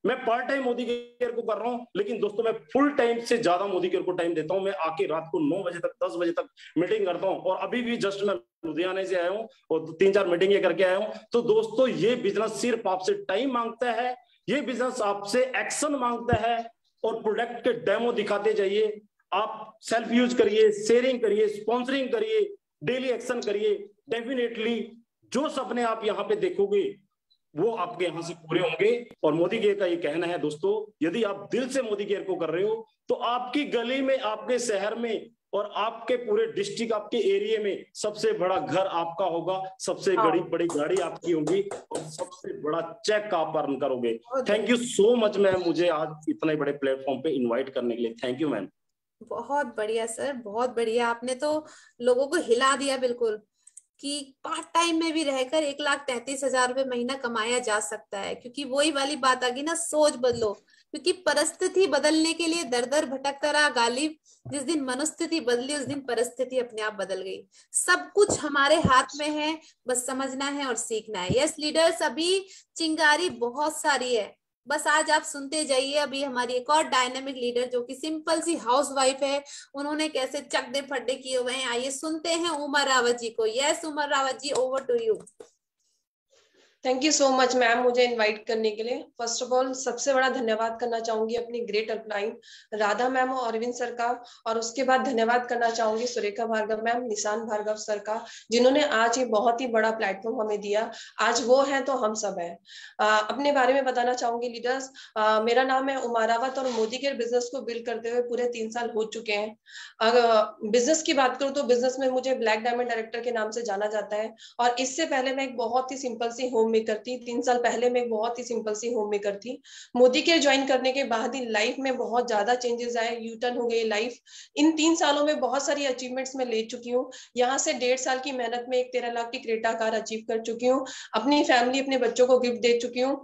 मैं पार्ट टाइम मोदी केयर को कर रहा हूं, लेकिन दोस्तों मैं फुल टाइम से ज्यादा मोदी केयर को टाइम देता हूं। मैं आके रात को 9 बजे तक 10 बजे तक मीटिंग करता हूं और अभी भी जस्ट मैं लुधियाने से आया हूं और 3-4 मीटिंग करके आया हूं। तो दोस्तों ये बिजनेस सिर्फ आपसे टाइम मांगता है, ये बिजनेस आपसे एक्शन मांगता है और प्रोडक्ट के डेमो दिखाते जाइए। आप सेल्फ यूज करिए, शेयरिंग करिए, स्पॉन्सरिंग करिए, डेली एक्शन करिए। डेफिनेटली जो सपने आप यहाँ पे देखोगे वो आपके यहाँ से पूरे होंगे। और मोदी केयर का ये कहना है दोस्तों, यदि आप दिल से मोदी केयर को कर रहे हो तो आपकी गली में, आपके शहर में और आपके पूरे डिस्ट्रिक्ट, आपके एरिया में सबसे बड़ा घर आपका होगा, सबसे बड़ी गाड़ी आपकी होगी और सबसे बड़ा चेक आप अर्न करोगे। Thank you so much ma'am, मुझे आज इतने बड़े प्लेटफॉर्म पे इन्वाइट करने के लिए। Thank you ma'am. बहुत बढ़िया सर, बहुत बढ़िया। आपने तो लोगों को हिला दिया बिल्कुल कि पार्ट टाइम में भी रहकर 1,33,000 रुपए महीना कमाया जा सकता है। क्योंकि वही वाली बात आ गई ना, सोच बदलो। क्योंकि परिस्थिति बदलने के लिए दर दर भटकता रहा गालिब। जिस दिन मनोस्थिति बदली उस दिन परिस्थिति अपने आप बदल गई। सब कुछ हमारे हाथ में है, बस समझना है और सीखना है। यस लीडर्स, अभी चिंगारी बहुत सारी है, बस आज आप सुनते जाइए। अभी हमारी एक और डायनामिक लीडर जो कि सिंपल सी हाउसवाइफ है, उन्होंने कैसे चकदे फड्डे किए हुए हैं, आइए सुनते हैं उमर रावत जी को। Yes Umar Rawat ji, over to you. Thank you so much ma'am मुझे इनवाइट करने के लिए। फर्स्ट ऑफ ऑल सबसे बड़ा धन्यवाद करना चाहूंगी अपनी ग्रेट अपलाइन राधा मैम और अरविंद सर का, और उसके बाद धन्यवाद करना चाहूंगी सुरेखा भार्गव मैम, निशान भार्गव सर का, जिन्होंने आज ये बहुत ही बड़ा प्लेटफॉर्म हमें दिया। आज वो है तो हम सब हैं। अपने बारे में बताना चाहूंगी लीडर्स। मेरा नाम है उमा रावत और मोदी केयर बिजनेस को बिल्ड करते हुए पूरे 3 साल हो चुके हैं। अगर बिजनेस की बात करूँ तो बिजनेस में मुझे ब्लैक डायमंड डायरेक्टर के नाम से जाना जाता है, और इससे पहले मैं एक बहुत ही सिंपल सी होम मेकर थी। 3 साल पहले मैं एक बहुत ही सिंपल सी होम मेकर थी। मोदी केयर ज्वाइन करने के बाद ही लाइफ में बहुत ज्यादा चेंजेस आए, यू टर्न हो गई लाइफ। इन 3 सालों में बहुत सारी अचीवमेंट्स मैं ले चुकी हूँ। यहाँ से 1.5 साल की मेहनत में एक 13 लाख की क्रेटा कार अचीव कर चुकी हूँ। अपनी फैमिली, अपने बच्चों को गिफ्ट दे चुकी हूँ।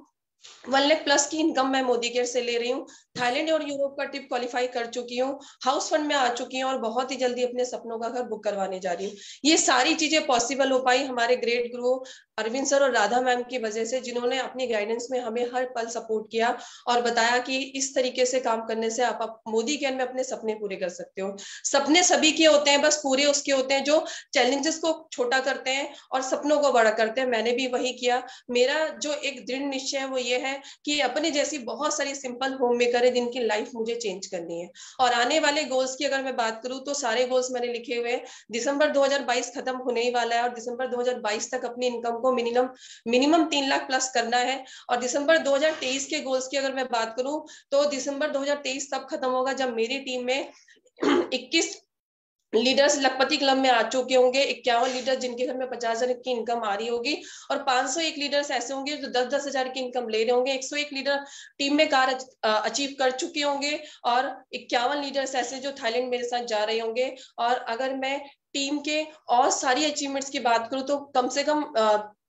1 लाख प्लस की इनकम मैं मोदी केयर से ले रही हूँ। थाईलैंड और यूरोप का ट्रिप क्वालिफाई कर चुकी हूँ, हाउस फंड में आ चुकी हूँ और बहुत ही जल्दी अपने सपनों का घर बुक करवाने जा रही हूँ। ये सारी चीजें पॉसिबल हो पाई हमारे ग्रेट गुरु अरविंद सर और राधा मैम की वजह से, जिन्होंने अपनी गाइडेंस में हमें हर पल सपोर्ट किया और बताया कि इस तरीके से काम करने से आप मोदी केयर में अपने सपने पूरे कर सकते हो। सपने सभी के होते हैं, बस पूरे उसके होते हैं जो चैलेंजेस को छोटा करते हैं और सपनों को बड़ा करते हैं। मैंने भी वही किया। मेरा जो एक दृढ़ निश्चय है वो ये है कि अपने जैसी बहुत सारी सिंपल होम मेकर है जिनकी लाइफ मुझे चेंज करनी है। और आने वाले गोल्स की अगर मैं बात करूं तो सारे गोल्स मैंने लिखे हुए हैं। दिसंबर 2022 खत्म होने ही वाला है और दिसंबर 2022 तक अपनी इनकम को मिनिमम 3 लाख प्लस करना है। और दिसंबर 2023 के गोल्स की अगर मैं बात करूं तो दिसंबर 2023 तब खत्म होगा जब मेरी टीम में 21 लीडर्स लखपति क्लब में आ चुके होंगे, 51 लीडर जिनके घर में 50,000 की इनकम आ रही होगी और 501 लीडर्स ऐसे होंगे जो 10-10 हजार की इनकम ले रहे होंगे। 101 लीडर टीम में कार्य अचीव कर चुके होंगे और 51 लीडर्स ऐसे जो थाईलैंड मेरे साथ जा रहे होंगे। और अगर मैं टीम के और सारी अचीवमेंट्स की बात करूं तो कम से कम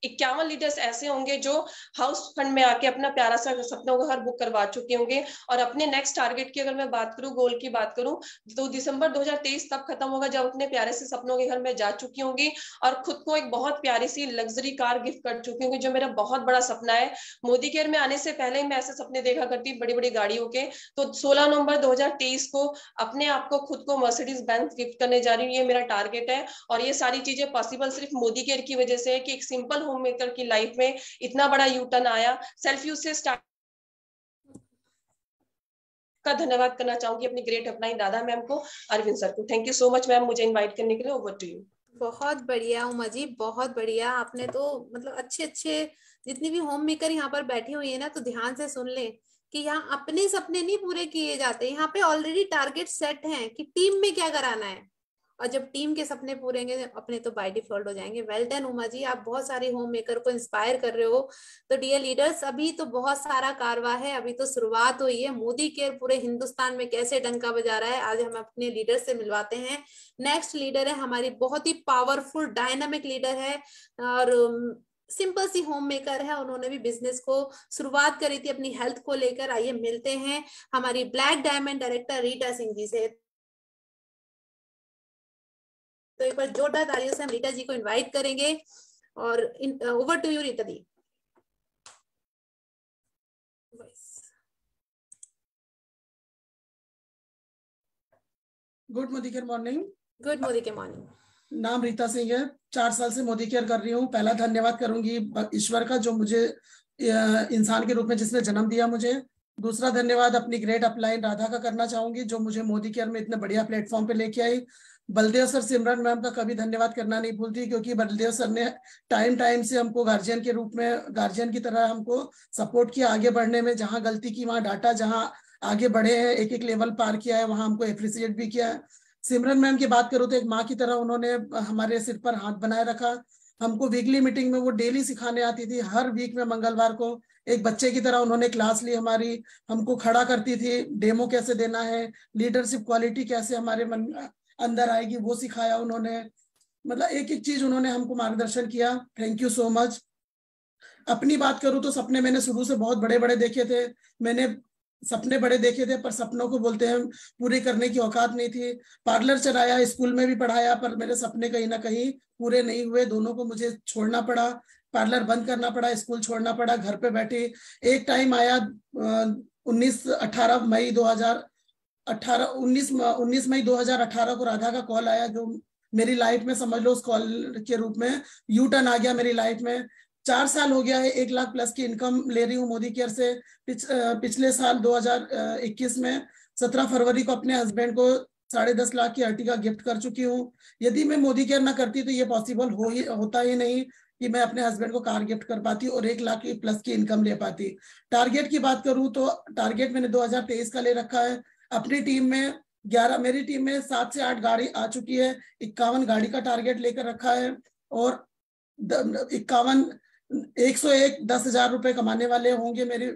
51 लीडर्स ऐसे होंगे जो हाउस फंड में आके अपना प्यारा सा सपनों का घर बुक करवा चुके होंगे। और अपने नेक्स्ट टारगेट की अगर मैं बात करूं, गोल की बात करूं, तो दिसंबर 2023 तब खत्म होगा जब अपने प्यारे से सपनों के घर में जा चुकी होंगी और खुद को एक बहुत प्यारी सी लग्जरी कार गिफ्ट कर चुकी होंगी, जो मेरा बहुत बड़ा सपना है। मोदी केयर में आने से पहले मैं ऐसे सपने देखा करती बड़ी बड़ी गाड़ियों के। तो 16 नवंबर 2023 को अपने आप को खुद को मर्सिडीज बेंज गिफ्ट करने जा रही हूँ, ये मेरा टारगेट है। और ये सारी चीजें पॉसिबल सिर्फ मोदी केयर की वजह से है कि एक सिंपल होम मेकर की लाइफ में इतना बड़ा यू टर्न आया। सेल्फ यूज से स्टार्ट का धन्यवाद करना चाहूंगी अपनी ग्रेट अपलाइन राधा मैम को, अरविंद सर को। Thank you so much ma'am मुझे इनवाइट करने के लिए। Over to you. बहुत बढ़िया उमा जी, बहुत बढ़िया। आपने तो मतलब अच्छे अच्छे जितनी भी होम मेकर यहाँ पर बैठी हुई है ना, तो ध्यान से सुन ले कि यहाँ अपने सपने नहीं पूरे किए जाते, यहाँ पे ऑलरेडी टारगेट सेट हैं कि टीम में क्या कराना है। और जब टीम के सपने पूरे होंगे अपने तो बाय डिफॉल्ट हो जाएंगे। वेल डन उमा जी, आप बहुत सारे होम मेकर को इंस्पायर कर रहे हो। तो डियर लीडर्स, अभी तो बहुत सारा कारवा है, अभी तो शुरुआत हुई है। मोदी केयर पूरे हिंदुस्तान में कैसे डंका बजा रहा है, आज हम अपने लीडर से मिलवाते हैं। नेक्स्ट लीडर है हमारी बहुत ही पावरफुल डायनामिक लीडर है और सिंपल सी होम मेकर है। उन्होंने भी बिजनेस को शुरुआत करी थी अपनी हेल्थ को लेकर। आइए मिलते हैं हमारी black diamond director Rita Singh ji से। तो एक बार जोरदार तालियों से हम रीटा जी को इनवाइट करेंगे और ओवर टू यू रीटा दी। Good Modicare morning. Good Modicare morning. नाम रीता सिंह है, 4 साल से मोदी केयर कर रही हूँ। पहला धन्यवाद करूंगी ईश्वर का जो मुझे इंसान के रूप में जिसने जन्म दिया मुझे। दूसरा धन्यवाद अपनी ग्रेट अपलाइन राधा का करना चाहूंगी जो मुझे मोदी केयर में इतने बढ़िया प्लेटफॉर्म पे लेके आई। बलदेव सर, सिमरन मैम का कभी धन्यवाद करना नहीं भूलती, क्योंकि बलदेव सर ने टाइम से हमको गार्जियन के रूप में, गार्जियन की तरह हमको सपोर्ट किया आगे बढ़ने में। जहाँ गलती की वहाँ डांटा, जहाँ आगे बढ़े हैं, एक लेवल पार किया है, वहाँ हमको एप्रिसिएट भी किया है। सिमरन मैम की बात करूँ तो एक माँ की तरह उन्होंने हमारे सिर पर हाथ बनाए रखा। हमको वीकली मीटिंग में वो डेली सिखाने आती थी। हर वीक में मंगलवार को एक बच्चे की तरह उन्होंने क्लास ली हमारी, हमको खड़ा करती थी। डेमो कैसे देना है, लीडरशिप क्वालिटी कैसे हमारे मन अंदर आएगी, वो सिखाया उन्होंने। मतलब एक एक चीज उन्होंने हमको मार्गदर्शन किया। Thank you so much. अपनी बात करूं तो सपने मैंने शुरू से बहुत बड़े बड़े देखे थे। मैंने सपने बड़े देखे थे पर सपनों को बोलते हैं पूरे करने की औकात नहीं थी। पार्लर चलाया, स्कूल में भी पढ़ाया, पर मेरे सपने कहीं ना कहीं पूरे नहीं हुए। दोनों को मुझे छोड़ना पड़ा, पार्लर बंद करना पड़ा, स्कूल छोड़ना पड़ा, घर पे बैठे। एक टाइम आया 19 मई 2018 को राधा का कॉल आया, जो मेरी लाइफ में समझ लो उस कॉल के रूप में यू टर्न आ गया मेरी लाइफ में। 4 साल हो गया है, 1 लाख प्लस की इनकम ले रही हूँ मोदी केयर से। पिछले साल 2021 में 17 फरवरी को अपने हस्बैंड को 10.5 लाख की अर्टिगा गिफ्ट कर चुकी हूँ। यदि मैं मोदी केयर ना करती तो ये पॉसिबल होता ही नहीं कि मैं अपने हस्बैंड को कार गिफ्ट कर पाती और 1 लाख प्लस की इनकम ले पाती। टारगेट की बात करूँ तो टारगेट मैंने 2023 का ले रखा है। अपनी टीम में 11, मेरी टीम में 7 से 8 गाड़ी आ चुकी है। 51 गाड़ी का टारगेट लेकर रखा है और 101 10,000 रुपए कमाने वाले होंगे। मेरी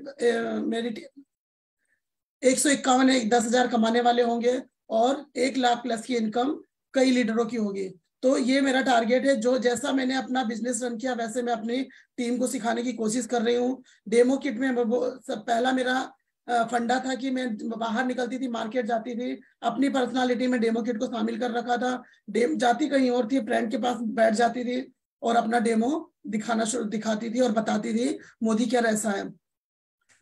151 10,000 कमाने वाले होंगे और 1 लाख प्लस की इनकम कई लीडरों की होगी। तो ये मेरा टारगेट है। जो जैसा मैंने अपना बिजनेस रन किया वैसे मैं अपनी टीम को सिखाने की कोशिश कर रही हूँ। डेमो किट में पहला मेरा फंडा था कि मैं बाहर निकलती थी, मार्केट जाती थी, अपनी पर्सनालिटी में डेमो किट को शामिल कर रखा था। जाती कहीं और थी, फ्रेंड के पास बैठ जाती थी और अपना डेमो दिखाती थी और बताती थी मोदी केयर ऐसा है।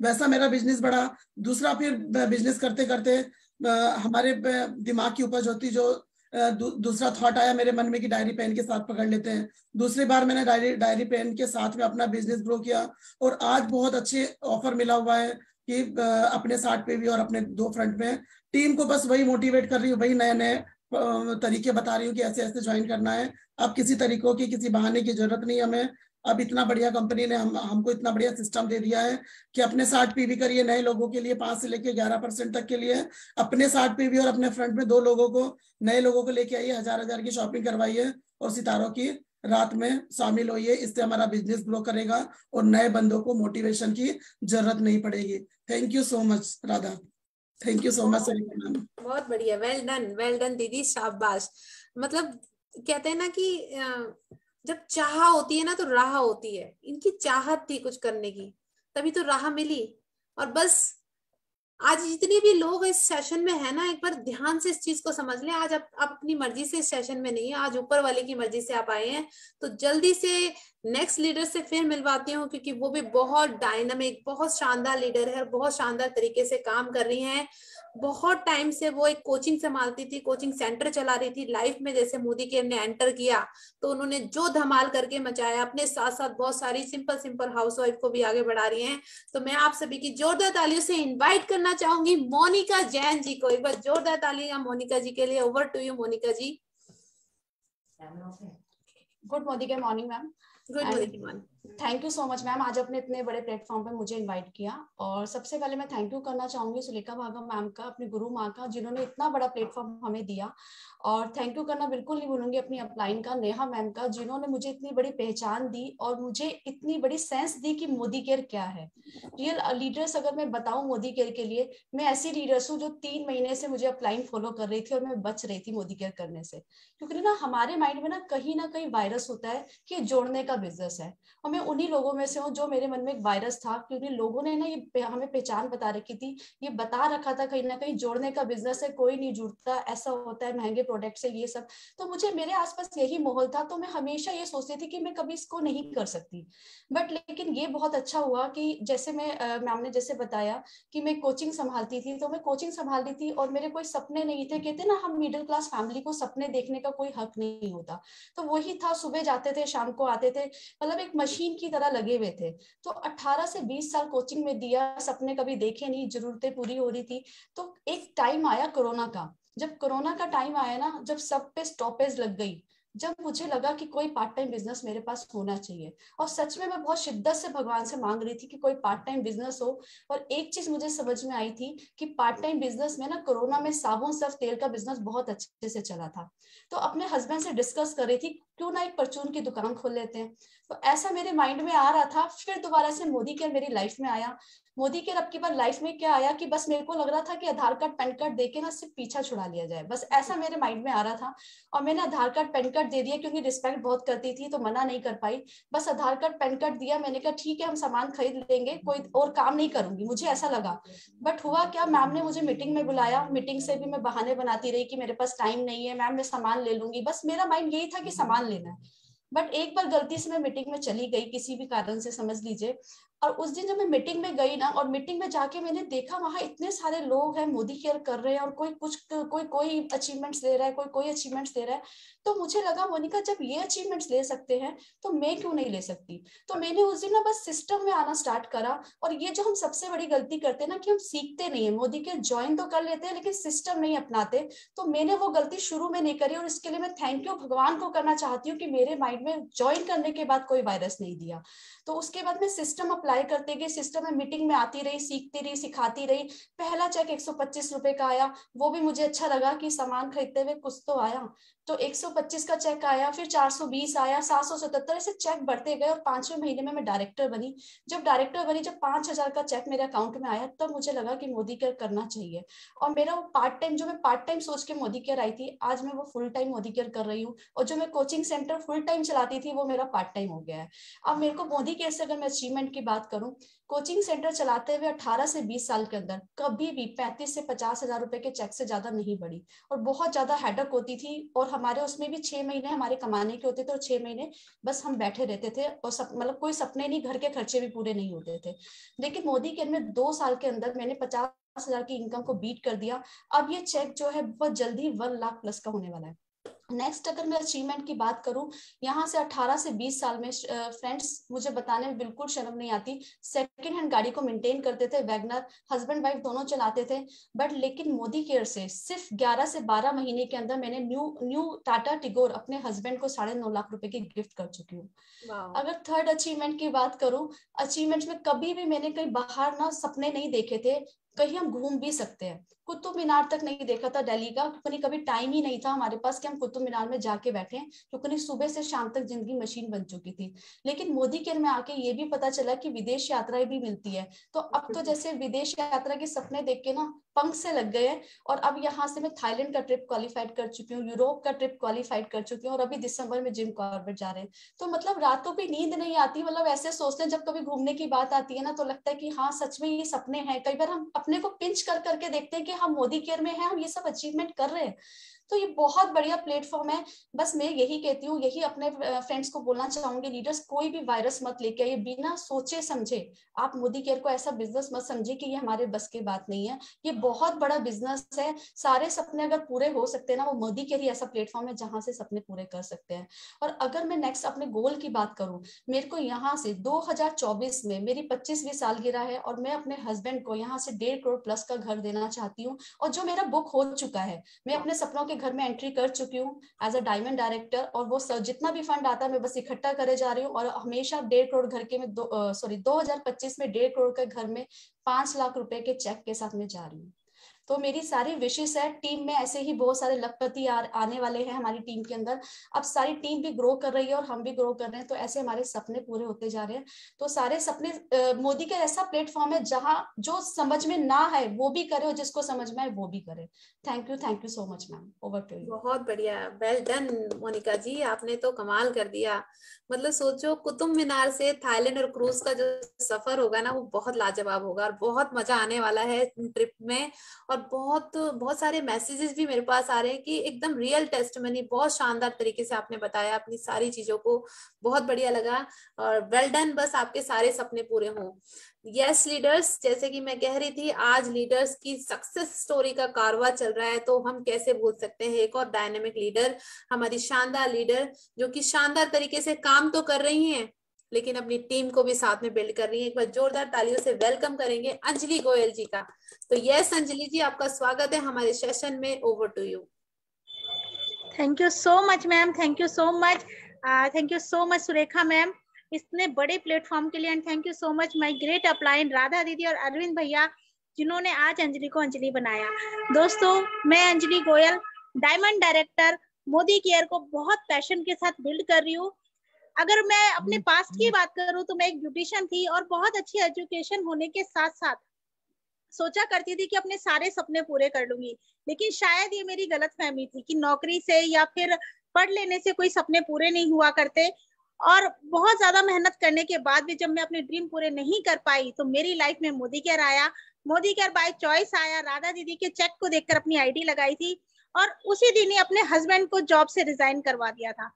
वैसा मेरा बिजनेस बढ़ा। दूसरा फिर बिजनेस करते करते हमारे दिमाग की उपज होती, जो दूसरा थॉट आया मेरे मन में कि डायरी पेन के साथ पकड़ लेते हैं। दूसरी बार मैंने डायरी पेन के साथ में अपना बिजनेस ग्रो किया और आज बहुत अच्छे ऑफर मिला हुआ है कि अपने साइड पे भी और अपने 2 फ्रंट में टीम को बस वही मोटिवेट कर रही हूँ, वही नए नए तरीके बता रही हूँ कि ऐसे ऐसे ज्वाइन करना है। अब किसी तरीकों की, किसी बहाने की जरूरत नहीं हमें। अब इतना बढ़िया कंपनी ने हमको इतना बढ़िया सिस्टम दे दिया है कि अपने साथ पीवी करिए नए लोगों के लिए 5 से लेके 11% तक के लिए, अपने साथ पीवी और अपने फ्रंट में 2 लोगों को, नए लोगों को लेके आइए, 1000 की शॉपिंग करवाइए और सितारों की रात में शामिल होइए। इससे हमारा बिजनेस ग्रो करेगा और नए बंदों को मोटिवेशन की जरूरत नहीं पड़ेगी। Thank you so much Radha, thank you so much. बहुत बढ़िया, वेल डन दीदी, शाबाश। मतलब कहते हैं ना कि जब चाह होती है ना तो राह होती है। इनकी चाहत थी कुछ करने की, तभी तो राह मिली। और बस आज जितने भी लोग इस सेशन में है ना, एक बार ध्यान से इस चीज को समझ लें। आज आप अपनी मर्जी से इस सेशन में नहीं है, आज ऊपर वाले की मर्जी से आप आए हैं। तो जल्दी से नेक्स्ट लीडर से फिर मिलवाती हूँ, क्योंकि वो भी बहुत डायनामिक, बहुत शानदार लीडर है और बहुत शानदार तरीके से काम कर रही हैं। बहुत टाइम से वो एक कोचिंग संभालती थी, कोचिंग सेंटर चला रही थी। लाइफ में जैसे मोदी केयर ने एंटर किया तो उन्होंने जो धमाल करके मचाया, अपने साथ साथ बहुत सारी सिंपल हाउसवाइफ को भी आगे बढ़ा रही हैं। तो मैं आप सभी की जोरदार तालियों से इनवाइट करना चाहूंगी मोनिका जैन जी को। एक बार जोरदार तालियां मोनिका जी के लिए। Over to you Monika ji. Good morning ma'am. Good morning. Thank you so much ma'am, आज अपने इतने बड़े प्लेटफॉर्म पे मुझे इनवाइट किया। और सबसे पहले मैं थैंक यू करना चाहूंगी सुलेखा भार्गव मैम का, अपनी गुरु माँ का, जिन्होंने इतना बड़ा प्लेटफॉर्म हमें दिया। और थैंक यू करना बिल्कुल नहीं भूलूंगी अपनी अपलाइन का, नेहा मैम का, जिन्होंने मुझे इतनी बड़ी पहचान दी और मुझे इतनी बड़ी सेंस दी कि मोदी केयर क्या है। रियल लीडर्स अगर मैं बताऊं मोदी केयर के लिए, मैं ऐसी लीडर्स हूँ जो 3 महीने से मुझे अपलाइन फॉलो कर रही थी और मैं बच रही थी मोदी केयर करने से। क्योंकि ना हमारे माइंड में ना कहीं वायरस होता है कि जोड़ने का बिजनेस है, और मैं उन्हीं लोगों में से हूँ जो मेरे मन में एक वायरस था, क्योंकि लोगों ने ना ये हमें पहचान बता रखी थी, ये बता रखा था कहीं ना कहीं जोड़ने का बिजनेस है, कोई नहीं जुड़ता, ऐसा होता है, महंगे प्रोडक्ट से ये सब। तो मुझे मेरे आसपास यही माहौल था, तो मैं हमेशा ये सोचती थी कि मैं कभी इसको नहीं कर सकती। बट लेकिन ये बहुत अच्छा हुआ कि जैसे मैम ने जैसे बताया कि मैं कोचिंग संभालती थी, तो मैं कोचिंग संभाल रही थी और मेरे कोई सपने नहीं थे। कहते ना हम मिडिल क्लास फैमिली को सपने देखने का कोई हक नहीं होता, तो वही था, सुबह जाते थे शाम को आते थे, मतलब एक मशीन की तरह लगे हुए थे। तो 18 से 20 साल कोचिंग में दिया, सपने कभी देखे नहीं, जरूरतें पूरी हो रही थी। तो एक टाइम आया कोरोना का, जब कोरोना का टाइम आया ना, जब सब पे स्टॉपेज लग गई, जब मुझे लगा कि कोई पार्ट टाइम बिजनेस मेरे पास होना चाहिए। और सच में मैं बहुत शिद्दत से भगवान से मांग रही थी कि कोई पार्ट टाइम बिजनेस हो। और एक चीज मुझे समझ में आई थी कि पार्ट टाइम बिजनेस में ना, कोरोना में साबुन सर्फ तेल का बिजनेस बहुत अच्छे से चला था। तो अपने हस्बैंड से डिस्कस कर रही थी क्यों ना एक परचून की दुकान खोल लेते हैं। तो ऐसा मेरे माइंड में आ रहा था। फिर दोबारा से मोदी केयर मेरी लाइफ में आया। मोदी केयर अब की बार लाइफ में क्या आया कि बस मेरे को लग रहा था कि आधार कार्ड पैन कार्ड देके ना सिर्फ पीछा छुड़ा लिया जाए, बस ऐसा मेरे माइंड में आ रहा था। और मैंने आधार कार्ड पैन कार्ड दे दिया, क्योंकि रिस्पेक्ट बहुत करती थी तो मना नहीं कर पाई। बस आधार कार्ड पैन कार्ड दिया, मैंने कहा ठीक है हम सामान खरीद लेंगे, कोई और काम नहीं करूंगी, मुझे ऐसा लगा। बट हुआ क्या, मैम ने मुझे मीटिंग में बुलाया। मीटिंग से भी मैं बहाने बनाती रही कि मेरे पास टाइम नहीं है मैम, मैं सामान ले लूंगी, बस मेरा माइंड यही था कि सामान लेना है। बट एक बार गलती से मैं मीटिंग में चली गई, किसी भी कारण से समझ लीजिए। और उस दिन जब मैं मीटिंग में गई ना, और मीटिंग में जाके मैंने देखा वहां इतने सारे लोग हैं मोदी केयर कर रहे हैं, और कोई अचीवमेंट्स ले रहा है, कोई अचीवमेंट्स ले रहा है। तो मुझे लगा मोनिका जब ये अचीवमेंट्स ले सकते हैं तो मैं क्यों नहीं ले सकती। तो मैंने उस दिन ना बस सिस्टम में आना स्टार्ट करा। और ये जो हम सबसे बड़ी गलती करते हैं ना, कि हम सीखते नहीं है, मोदी केयर ज्वाइन तो कर लेते हैं लेकिन सिस्टम नहीं अपनाते। तो मैंने वो गलती शुरू में नहीं करी, और इसके लिए मैं थैंक यू भगवान को करना चाहती हूँ कि मेरे माइंड में ज्वाइन करने के बाद कोई वायरस नहीं दिया। तो उसके बाद मैं सिस्टम अप्लाई ट्राई करते गए, सिस्टम में मीटिंग में आती रही, सीखती रही, सिखाती रही। पहला चेक 125 रुपए का आया, वो भी मुझे अच्छा लगा कि सामान खरीदते हुए कुछ तो आया। तो 125 का चेक आया, फिर 420 आया, 777, ऐसे चेक बढ़ते गए और 5वें महीने में मैं डायरेक्टर बनी। जब डायरेक्टर बनी, जब 5,000 का चेक मेरे अकाउंट में आया, तब मुझे लगा कि मोदी केयर करना चाहिए। और मेरा वो पार्ट टाइम, जो मैं पार्ट टाइम सोच के मोदी केयर आई थी, आज मैं वो फुल टाइम मोदी केयर कर रही हूँ। और जो मैं कोचिंग सेंटर फुल टाइम चलाती थी, वो मेरा पार्ट टाइम हो गया है। अब मेरे को मोदी केयर से अगर मैं अचीवमेंट की बात करूं, कोचिंग सेंटर चलाते हुए 18 से 20 साल के अंदर कभी भी 35 से 50 हजार रुपए के चेक से ज्यादा नहीं बढ़ी। और बहुत ज्यादा हेडक होती थी, और हमारे उसमें भी 6 महीने हमारे कमाने के होते थे, और 6 महीने बस हम बैठे रहते थे, और मतलब कोई सपने नहीं, घर के खर्चे भी पूरे नहीं होते थे। लेकिन मोदी केयर में 2 साल के अंदर मैंने 50,000 की इनकम को बीट कर दिया। अब ये चेक जो है बहुत जल्दी 1 लाख प्लस का होने वाला है। नेक्स्ट अगर मैं अचीवमेंट की बात करूं, यहाँ से 18 से 20 साल में फ्रेंड्स, मुझे बताने में बिल्कुल शर्म नहीं आती, सेकंड हैंड गाड़ी को मेंटेन करते थे, वैगनर, हस्बैंड वाइफ दोनों चलाते थे। बट लेकिन मोदी केयर से सिर्फ 11 से 12 महीने के अंदर मैंने न्यू टाटा टिगोर अपने हस्बैंड को 9.5 लाख रुपए की गिफ्ट कर चुकी हूँ। अगर थर्ड अचीवमेंट की बात करूं, अचीवमेंट में कभी भी मैंने कहीं बाहर ना सपने नहीं देखे थे, कहीं हम घूम भी सकते हैं। कुतुब मीनार तक नहीं देखा था दिल्ली का, क्योंकि कभी टाइम ही नहीं था हमारे पास कि हम कुतुब मीनार में जाके बैठे, क्योंकि सुबह से शाम तक जिंदगी मशीन बन चुकी थी। लेकिन मोदी केयर में आके ये भी पता चला कि विदेश यात्राएं भी मिलती है। तो अब तो जैसे विदेश यात्रा के सपने देख के ना पंख से लग गए हैं। और अब यहाँ से मैं थाईलैंड का ट्रिप क्वालिफाइड कर चुकी हूँ, यूरोप का ट्रिप क्वालिफाइड कर चुकी हूँ, और अभी दिसंबर में जिम कॉर्बेट जा रहे हैं। तो मतलब रातों की नींद नहीं आती, मतलब ऐसे सोचते हैं, जब कभी घूमने की बात आती है ना, तो लगता है कि हाँ सच में ये सपने हैं। कई बार हम अपने को पिंच कर करके देखते हैं कि हम मोदी केयर में हैं, हम ये सब अचीवमेंट कर रहे हैं। तो ये बहुत बढ़िया प्लेटफॉर्म है। बस मैं यही कहती हूँ, यही अपने फ्रेंड्स को बोलना चाहूंगी, लीडर्स कोई भी वायरस मत लेके आइए बिना सोचे समझे। आप मोदी केयर को ऐसा बिजनेस मत समझिए कि ये हमारे बस की बात नहीं है, ये बहुत बड़ा बिजनेस है। सारे सपने अगर पूरे हो सकते हैं ना, वो मोदी केयर ही ऐसा प्लेटफॉर्म है जहां से सपने पूरे कर सकते हैं। और अगर मैं नेक्स्ट अपने गोल की बात करूं, मेरे को यहाँ से 2024 में मेरी 25वीं सालगिरह है, और मैं अपने हस्बैंड को यहाँ से 1.5 करोड़ प्लस का घर देना चाहती हूँ। और जो मेरा बुक हो चुका है, मैं अपने सपनों के घर में एंट्री कर चुकी हूँ एज अ डायमंड डायरेक्टर, और वो जितना भी फंड आता है मैं बस इकट्ठा करे जा रही हूँ। और हमेशा 1.5 करोड़ घर के में 2025 में 1.5 करोड़ के घर में 5 लाख रुपए के चेक के साथ में जा रही हूँ। तो मेरी सारी विशेष है, टीम में ऐसे ही बहुत सारे लखपति आने वाले हैं हमारी टीम के अंदर। अब सारी टीम भी ग्रो कर रही है और हम भी ग्रो कर रहे हैं, तो ऐसे हमारे सपने पूरे होते जा रहे हैं। तो सारे सपने, मोदी का ऐसा प्लेटफॉर्म है जहां जो समझ में ना है वो भी करे, और जिसको समझ में आए वो भी करे। Thank you so much ma'am, over to you. बहुत बढ़िया, वेल डन मोनिका जी, आपने तो कमाल कर दिया। मतलब सोचो, कुतुब मीनार से थाईलैंड और क्रूज का जो सफर होगा ना, वो बहुत लाजवाब होगा, और बहुत मजा आने वाला है ट्रिप में। और बहुत सारे मैसेजेस भी मेरे पास आ रहे हैं कि एकदम रियल टेस्टमनी, बहुत शानदार तरीके से आपने बताया अपनी सारी चीजों को, बहुत बढ़िया लगा। और वेल डन, बस आपके सारे सपने पूरे हों। यस लीडर्स, जैसे कि मैं कह रही थी, आज लीडर्स की सक्सेस स्टोरी का कारवा चल रहा है, तो हम कैसे भूल सकते हैं एक और डायनेमिक लीडर, हमारी शानदार लीडर, जो कि शानदार तरीके से काम तो कर रही हैं लेकिन अपनी टीम को भी साथ में बिल्ड कर रही है। एक बार जोरदार तालियों से वेलकम करेंगे अंजलि गोयल जी का। तो यस अंजलि जी, आपका स्वागत है हमारे सेशन में, over to you. Thank you so much ma'am, thank you so much, thank you so much Surekha ma'am, इतने बड़े प्लेटफॉर्म के लिए। And thank you so much my great upline Radha दीदी और अरविंद भैया, जिन्होंने आज अंजलि को अंजलि बनाया। दोस्तों, मैं Anjali Goyal, diamond director, Modi care को बहुत पैशन के साथ बिल्ड कर रही हूँ। अगर मैं अपने पास्ट की बात करूं तो मैं एक ब्यूटिशियन थी, और बहुत अच्छी एजुकेशन होने के साथ साथ सोचा करती थी कि अपने सारे सपने पूरे कर लूंगी। लेकिन शायद ये मेरी गलतफहमी थी कि नौकरी से या फिर पढ़ लेने से कोई सपने पूरे नहीं हुआ करते। और बहुत ज्यादा मेहनत करने के बाद भी जब मैं अपने ड्रीम पूरे नहीं कर पाई, तो मेरी लाइफ में मोदी केयर आया। मोदी केयर बाय चॉइस आया। राधा दीदी के चेक को देखकर अपनी आईडी लगाई थी, और उसी दिन ही अपने हस्बैंड को जॉब से रिजाइन करवा दिया था,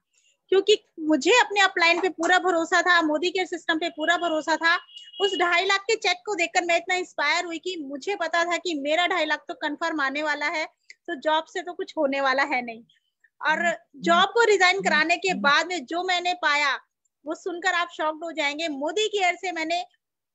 क्योंकि मुझे अपने अपलाइन पे पूरा भरोसा था, मोदी केयर सिस्टम पे पूरा भरोसा था। उस 2.5 लाख के चेक को देखकर मैं इतना इंस्पायर हुई कि मुझे पता था कि मेरा 2.5 लाख तो कंफर्म आने वाला है, तो जॉब से तो कुछ होने वाला है नहीं। और जॉब को रिजाइन कराने के बाद में जो मैंने पाया वो सुनकर आप शॉक्ड हो जाएंगे। मोदी केयर से मैंने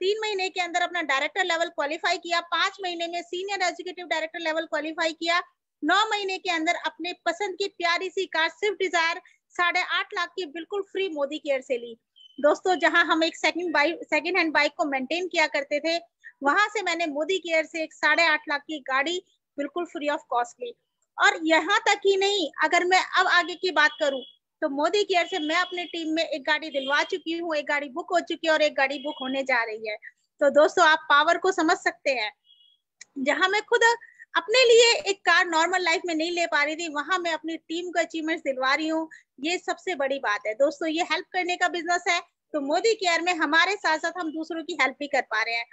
3 महीने के अंदर अपना डायरेक्टर लेवल क्वालिफाई किया, 5 महीने में senior executive director level qualify किया, 9 महीने के अंदर अपने पसंद की प्यारी सी कार स्विफ्ट डिजायर 8.5 लाख की बिल्कुल फ्री मोदी केयर से ली। दोस्तों जहां हम एक सेकंड हैंड बाइक को मेंटेन किया करते थे, वहां से मैंने मोदी केयर से एक 8.5 लाख की गाड़ी बिल्कुल फ्री ऑफ कॉस्ट ली। और यहाँ तक ही नहीं, अगर मैं अब आगे की बात करूं तो मोदी केयर से मैं अपनी टीम में एक गाड़ी दिलवा चुकी हूँ, एक गाड़ी बुक हो चुकी है और एक गाड़ी बुक होने जा रही है। तो दोस्तों आप पावर को समझ सकते हैं। जहां मैं खुद अपने लिए एक कार नॉर्मल लाइफ में नहीं ले पा रही थी, वहां मैं अपनी टीम को अचीवमेंट्स दिलवा रही हूँ। ये सबसे बड़ी बात है दोस्तों, ये हेल्प करने का बिजनेस है। तो मोदी केयर में हमारे साथ साथ हम दूसरों की हेल्प भी कर पा रहे हैं।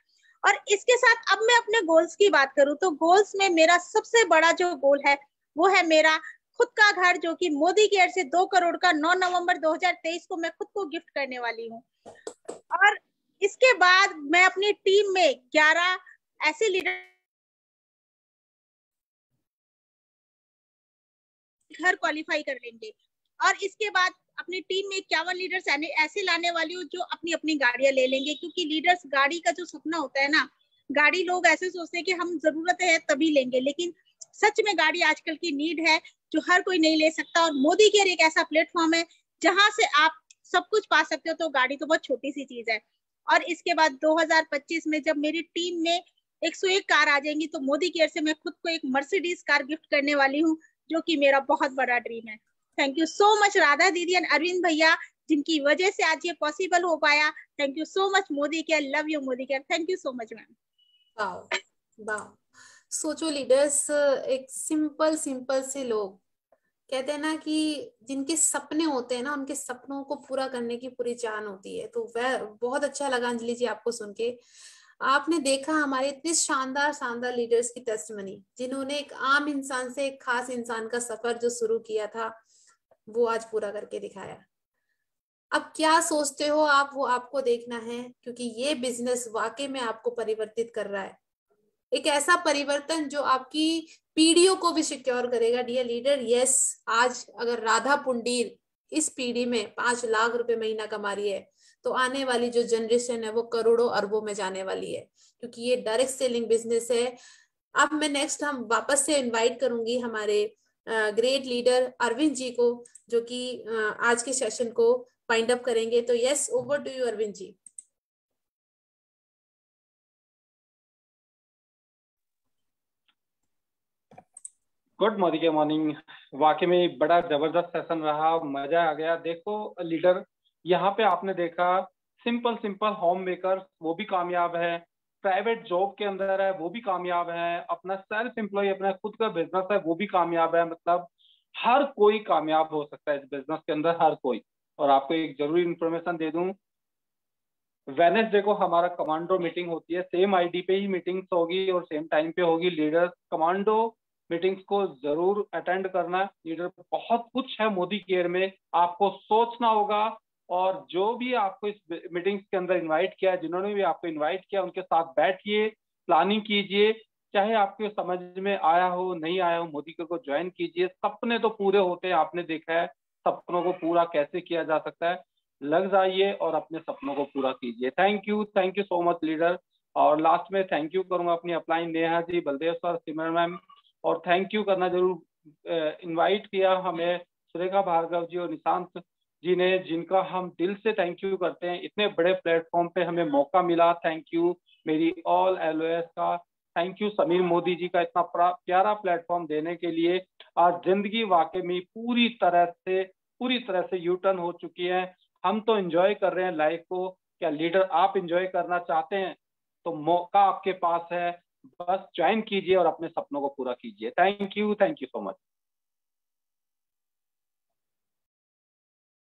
और इसके साथ अब मैं अपने गोल्स की बात करूं तो गोल्स में मेरा सबसे बड़ा जो गोल है वो है मेरा खुद का घर, जो कि मोदी केयर से 2 करोड़ का 9 नवंबर 2023 को मैं खुद को गिफ्ट करने वाली हूँ। और इसके बाद मैं अपनी टीम में 11 ऐसे लीडर घर क्वालिफाई कर लेंगे। और इसके बाद अपनी टीम में 51 लीडर्स ऐसे लाने वाली हूँ जो अपनी अपनी गाड़ियां ले लेंगे, क्योंकि लीडर्स गाड़ी का जो सपना होता है ना, गाड़ी लोग ऐसे सोचते हैं कि हम जरूरत है तभी लेंगे, लेकिन सच में गाड़ी आजकल की नीड है जो हर कोई नहीं ले सकता। और मोदी केयर एक ऐसा प्लेटफॉर्म है जहां से आप सब कुछ पा सकते हो। तो गाड़ी तो बहुत छोटी सी चीज है। और इसके बाद 2025 में जब मेरी टीम में 101 कार आ जाएंगी तो मोदी केयर से मैं खुद को एक मर्सिडीज कार गिफ्ट करने वाली हूँ, जो कि मेरा बहुत बड़ा ड्रीम है। Thank you so much Radha दीदी एंड अरविंद भैया, जिनकी वजह से आज ये पॉसिबल हो पाया। Thank you so much Modi care, love you Modi care, thank you so much ma'am. वाह वाह, सोचो लीडर्स, एक सिंपल से लोग कहते हैं ना कि जिनके सपने होते हैं ना, उनके सपनों को पूरा करने की पूरी जान होती है। तो वह बहुत अच्छा लगा अंजलि जी आपको सुन के। आपने देखा हमारे इतने शानदार लीडर्स की टेस्टिमनी, जिन्होंने एक आम इंसान से एक खास इंसान का सफर जो शुरू किया था वो आज पूरा करके दिखाया। अब क्या सोचते हो आप, वो आपको देखना है, क्योंकि ये बिजनेस वाकई में आपको परिवर्तित कर रहा है। एक ऐसा परिवर्तन जो आपकी पीढ़ियों को भी सिक्योर करेगा। डियर लीडर, यस, आज अगर राधा पुंडीर इस पीढ़ी में 5 लाख रुपए महीना कमा रही है, तो आने वाली जो जनरेशन है वो करोड़ों अरबों में जाने वाली है, क्योंकि ये डायरेक्ट सेलिंग बिजनेस है। अब मैं नेक्स्ट हम वापस से इनवाइट करूंगी हमारे ग्रेट लीडर अरविंद जी को, जो कि आज के सेशन को वाइंड अप करेंगे। तो yes, over to you Arvind ji. Good morning. वाकई में बड़ा जबरदस्त सेशन रहा, मजा आ गया। देखो लीडर, यहाँ पे आपने देखा सिंपल होम मेकर वो भी कामयाब है, प्राइवेट जॉब के अंदर है वो भी कामयाब है, अपना सेल्फ एम्प्लॉय अपना खुद का बिजनेस है वो भी कामयाब है। मतलब हर कोई कामयाब हो सकता है इस बिजनेस के अंदर, हर कोई। और आपको एक जरूरी इंफॉर्मेशन दे दूं, वेडनेसडे को हमारा कमांडो मीटिंग होती है, सेम आईडी पे ही मीटिंग्स होगी और सेम टाइम पे होगी। लीडर्स कमांडो मीटिंग्स को जरूर अटेंड करना। लीडर बहुत कुछ है मोदी केयर में, आपको सोचना होगा। और जो भी आपको इस मीटिंग्स के अंदर इनवाइट किया, जिन्होंने भी आपको इनवाइट किया, उनके साथ बैठिए, प्लानिंग कीजिए। चाहे आपके समझ में आया हो नहीं आया हो, मोदी केयर को ज्वाइन कीजिए। सपने तो पूरे होते हैं, आपने देखा है सपनों को पूरा कैसे किया जा सकता है। लग जाइए और अपने सपनों को पूरा कीजिए। Thank you so much leader. और लास्ट में थैंक यू करूंगा अपनी अपलाइन नेहा जी, बलदेव सर, सिमर मैम। और थैंक यू करना जरूर इनवाइट किया हमें सुरेखा भार्गव जी और निशांत जी ने, जिनका हम दिल से थैंक यू करते हैं। इतने बड़े प्लेटफॉर्म पे हमें मौका मिला, थैंक यू मेरी ऑल LOS का। थैंक यू समीर मोदी जी का इतना प्यारा प्लेटफॉर्म देने के लिए। आज जिंदगी वाकई में पूरी तरह से यू टर्न हो चुकी है। हम तो एंजॉय कर रहे हैं लाइफ को। क्या लीडर आप एंजॉय करना चाहते हैं तो मौका आपके पास है, बस ज्वाइन कीजिए और अपने सपनों को पूरा कीजिए। Thank you so much.